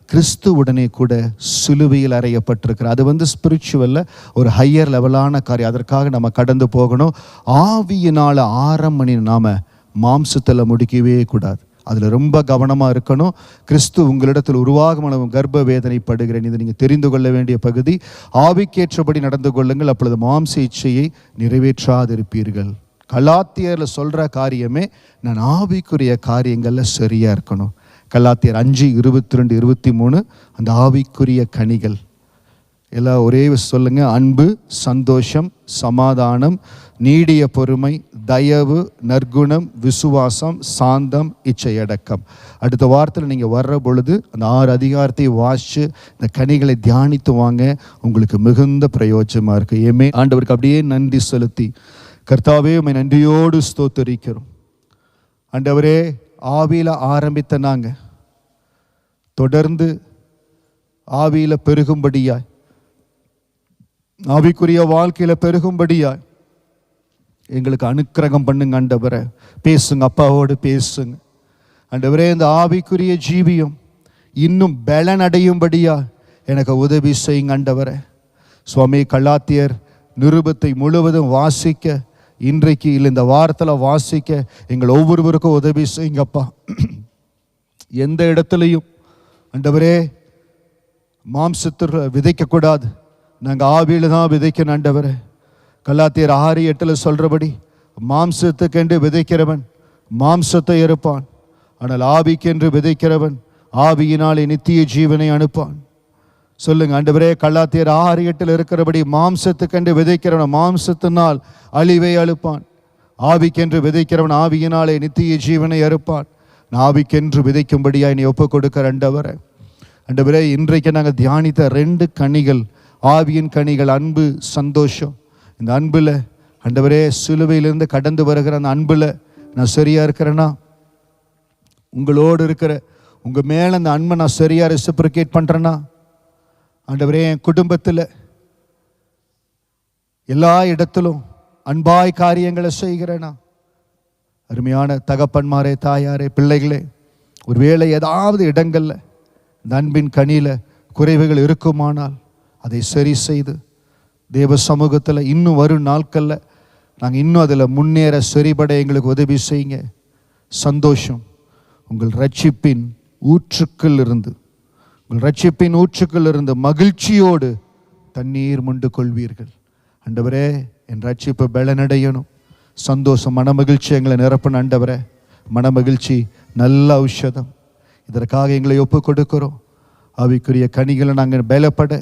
Speaker 1: கிறிஸ்து உடனே கூட சிலுவையில் அறையப்பட்டிருக்கிற அது ஸ்பிரிச்சுவலில் ஒரு ஹையர் லெவலான காரியம். அதற்காக நம்ம கடந்து போகணும். ஆவியினால் ஆரம்பணி நாம் மாம்சத்தில் முடிக்கவே கூடாது. அதில் ரொம்ப கவனமாக இருக்கணும். கிறிஸ்து உங்களிடத்தில் உருவாகும் கர்ப்ப வேதனைப்படுகிறேன், இதை நீங்கள் தெரிந்து கொள்ள வேண்டிய பகுதி. ஆவிக்கேற்றபடி நடந்து கொள்ளுங்கள், அப்பொழுது மாம்ச இச்சையை நிறைவேற்றாதிருப்பீர்கள். கலாத்தியரில் சொல்கிற காரியமே நான் ஆவிக்குரிய காரியங்களில் சரியாக இருக்கணும். கலாத்தியர் 5:22-23 அந்த ஆவிக்குரிய கனிகள் எல்லாம் ஒரே சொல்லுங்க. அன்பு, சந்தோஷம், சமாதானம், நீடிய பொறுமை, தயவு, நற்குணம், விசுவாசம், சாந்தம், இச்சையடக்கம். அடுத்த வாரத்தில் நீங்கள் வர்ற பொழுது அந்த 6 அதிகாரத்தை வாசித்து இந்த கனிகளை தியானித்து வாங்க. உங்களுக்கு மிகுந்த பிரயோஜனமாக இருக்குது. ஏமே ஆண்டவருக்கு அப்படியே நன்றி செலுத்தி, கர்த்தாவே உம்மை நன்றியோடு ஸ்தோத்தரிக்கிறோம். ஆண்டவரே, ஆவியில் ஆரம்பித்த நாங்கள் தொடர்ந்து ஆவியில் பெருகும்படியாய், ஆவிக்குரிய வாழ்க்கையில் பெருகும்படியாய் எங்களுக்கு அனுக்கிரகம் பண்ணுங்க. ஆண்டவரே பேசுங்க, அப்பாவோடு பேசுங்க. ஆண்டவரே, இந்த ஆவிக்குரிய ஜீவியம் இன்னும் பலன் அடையும்படியா எனக்கு உதவி செய்யுங்க. ஆண்டவரே சுவாமி, கலாத்தியர் நிருபத்தை முழுவதும் வாசிக்க, இன்றைக்கு இல்லை இந்த வாரத்தில் வாசிக்க எங்கள் ஒவ்வொருவருக்கும் உதவி செய்யுங்கப்பா. எந்த இடத்துலையும் ஆண்டவரே மாம்சத்தில் விதைக்கக்கூடாது, நாங்கள் ஆவியில் தான் விதைக்கணும். ஆண்டவரே, கலாத்தியர் 6:8 சொல்கிறபடி, மாம்சத்துக்கென்று விதைக்கிறவன் மாம்சத்தை இருப்பான், ஆனால் ஆவிக்கென்று விதைக்கிறவன் ஆவியினாலே நித்திய ஜீவனை அனுப்பான். சொல்லுங்க ஆண்டவரே. கலாத்தியர் 6:8 இருக்கிறபடி, மாம்சத்துக்கென்று விதைக்கிறவன் மாம்சத்தினால் அழிவை அழுப்பான், ஆவிக்கென்று விதைக்கிறவன் ஆவியினாலே நித்திய ஜீவனை அறுப்பான். ஆவிக்கென்று விதைக்கும்படியா என்னை ஒப்புக் கொடுக்கிற ஆண்டவரே, இன்றைக்கு நாங்கள் தியானித்த 2 கனிகள், ஆவியின் கனிகள், அன்பு, சந்தோஷம். இந்த அன்பில் ஆண்டவரே, சிலுவையிலிருந்து கடந்து வருகிற அந்த அன்பில் நான் சரியாக இருக்கிறேன்னா, உங்களோடு இருக்கிற உங்கள் மேலே அந்த அன்பை நான் சரியாக ரெசிப்ரிகேட் பண்ணுறேன்னா, ஆண்டவரே என் குடும்பத்தில் எல்லா இடத்திலும் அன்பாய் காரியங்களை செய்கிறேனா? அருமையான தகப்பன்மாரே, தாயாரே, பிள்ளைகளே, ஒருவேளை ஏதாவது இடங்களில் இந்த அன்பின் கனியில் குறைவுகள் இருக்குமானால் அதை சரி செய்து தேவ சமூகத்தில் இன்னும் வரும் நாட்களில் நாங்கள் இன்னும் அதில் முன்னேற சரிபட எங்களுக்கு உதவி செய்யுங்க. சந்தோஷம் உங்கள் ரட்சிப்பின் ஊற்றுக்கள் இருந்து மகிழ்ச்சியோடு தண்ணீர் முண்டு கொள்வீர்கள். ஆண்டவரே, என் ரட்சிப்பு பலனடையணும். சந்தோஷம், மனமகிழ்ச்சி எங்களை நிரப்பணும். ஆண்டவரே, மனமகிழ்ச்சி நல்ல ஔஷதம். இதற்காக எங்களை ஒப்பு கொடுக்கிறோம். ஆவிக்குரிய கனிகளை நாங்கள் பலப்பட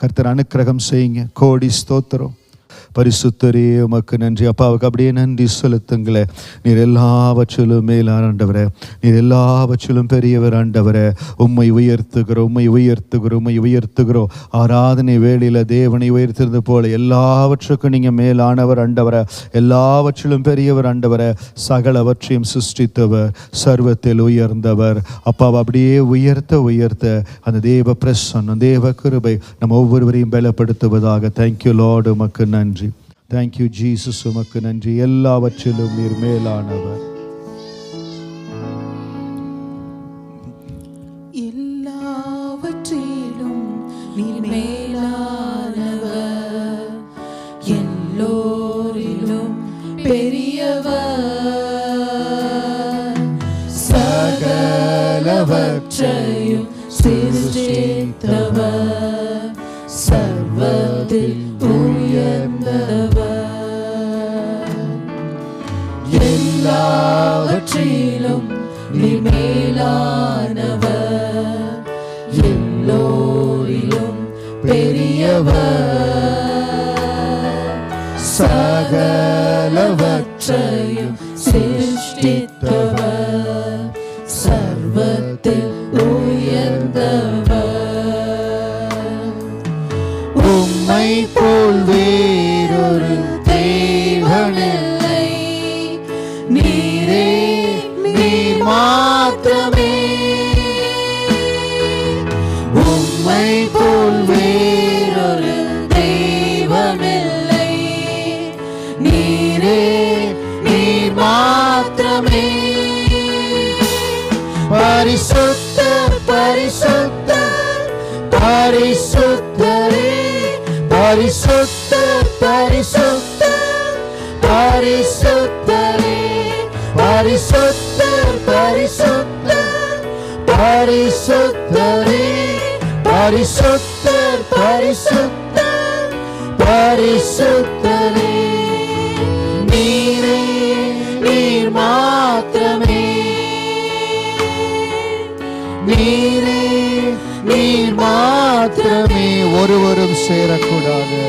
Speaker 1: கர்த்தர் அனுக்கிரகம் செய்யுங்க. கோடி ஸ்தோத்திரம். பரிசுத்தரே உமக்கு நன்றி. அப்பாவுக்கு அப்படியே நன்றி செலுத்துங்களே. நீர் எல்லாவற்றிலும் மேலான ஆண்டவரே, நீர் எல்லாவற்றிலும் பெரியவர் ஆண்டவரே. உம்மை உயர்த்துகிறோம், உம்மை உயர்த்துகிறோம், உம்மை உயர்த்துகிறோம். ஆராதனை வேளையில் தேவனை உயர்த்துறது போல எல்லாவற்றுக்கும் நீங்கள் மேலானவர் ஆண்டவரே, எல்லாவற்றிலும் பெரியவர் ஆண்டவரே. சகலவற்றையும் சிருஷ்டித்தவர், சர்வத்தில் உயர்ந்தவர். அப்பாவை அப்படியே உயர்த்த உயர்த்த அந்த தேவ பிரசன்னம், தேவ கிருபை நம்ம ஒவ்வொருவரையும் பலப்படுத்துவதாக. தேங்க்யூ லார்ட், உமக்கு நன்றி. தேங்க்யூ ஜீசஸ், உமக்கு நன்றி. எல்லாவற்றிலும் நீர் மேலானவர்.
Speaker 2: எல்லாவற்றிலும் நீர் மேலானவர், எல்லோரிலும் பெரியவர், சகலவற்றையும் சிருஷ்டித்தவர், சர்வத்தில் உயர்ந்தவர். எல்லாவற்றிலும் நீர் மேலானவர், எல்லோரிலும் பெரியவர், சகலவற்றையும் சிருஷ்டித்தவர், சர்வத்தில் உயர்ந்தவர். உம்மை போல் வேறொரு தேவனில்லை, நீரே நீர் மாத்திரமே. உம்மை போல் வேறொரு தெய்வமில்லை, நீரே நீர் மாத்திரமே. பரிசுத்தர் பரிசுத்தர் பரிசுத்தரே, பரிசுத்தர் பரிசுத்தர் பரிசுத்தரே, பரிசுத்தர் பரிசுத்தர் பரிசுத்தரே, பரிசுத்தர் பரிசுத்தர் பரிசுத்தரே. நீரே நீர் மாத்திரமே, நீரே நீர் மாத்திரமே. ஒருவரும் சேரக்கூடாது,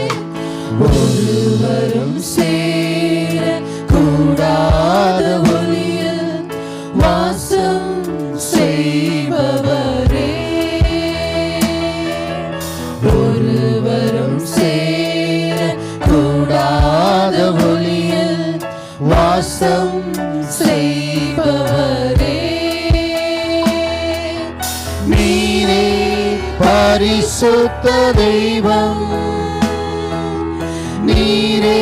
Speaker 2: ஒருவரும் சேரக்கூடாத ஒளியில் வாசம் செய்பவரே, ஒருவரும் சேரக்கூடாத ஒளியில் வாசம் செய்பவரே. நீரே பரிசுத்த தெய்வம், நீரே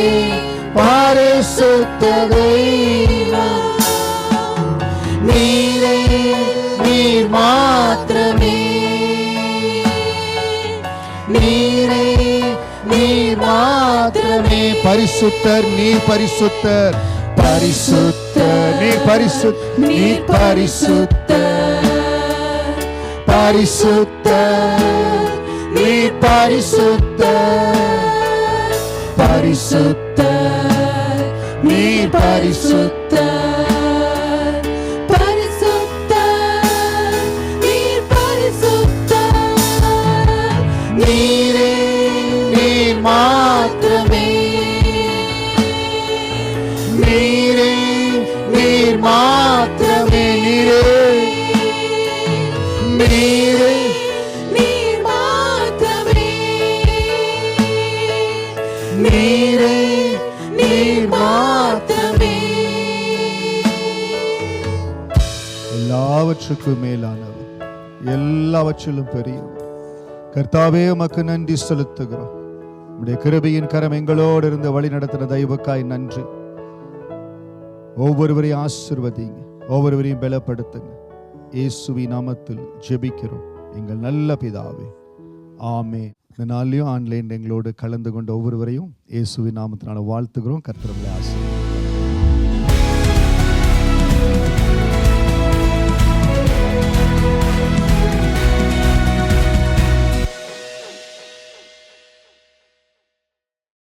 Speaker 2: பரிசுத்த தெய்வம், நீரே நீர் மாத்திரமே, நீரே நீர் மாத்திரமே. பரிசுத்தர் நீர் பரிசுத்தர், பரிசுத்தர் நீர் பரிசுத்தர், நீர் பரிசுத்தர், பரிசுத்தர் நீர் பரிசுத்தர், பரிசுத்தர் நீர் பரிசுத்தர், பரிசுத்தர் நீர் பரிசுத்தர். நீரே நீர் மாத்திரமே, நீரே நீர் மாத்திரமே. நீரே நீர் மாத்திரமே, நீரே நீர் மாத்திரமே.
Speaker 1: எல்லாவற்றுக்கும் மேலானவர், எல்லாவற்றிலும் பெரியவர். கர்த்தாவே உமக்கு நன்றி செலுத்துகிறோம். உம்முடைய கிருபையின் கரம் எங்களோடு இருந்து வழி நடத்தின தயவுக்காய் நன்றி. ஒவ்வொருவரையும் ஆசீர்வதிங்க, ஒவ்வொருவரையும் பலப்படுத்துங்க. இயேசுவின் நாமத்தில் ஜெபிக்கிறோம் எங்கள் நல்ல பிதாவே, ஆமென். இந்த நாளையும் ஆன்லைன் எங்களோடு கலந்து கொண்ட ஒவ்வொருவரையும் இயேசுவின் நாமத்தினால வாழ்த்துகிறோம். கர்த்தர் உங்களை ஆசீர்வதிப்பார்.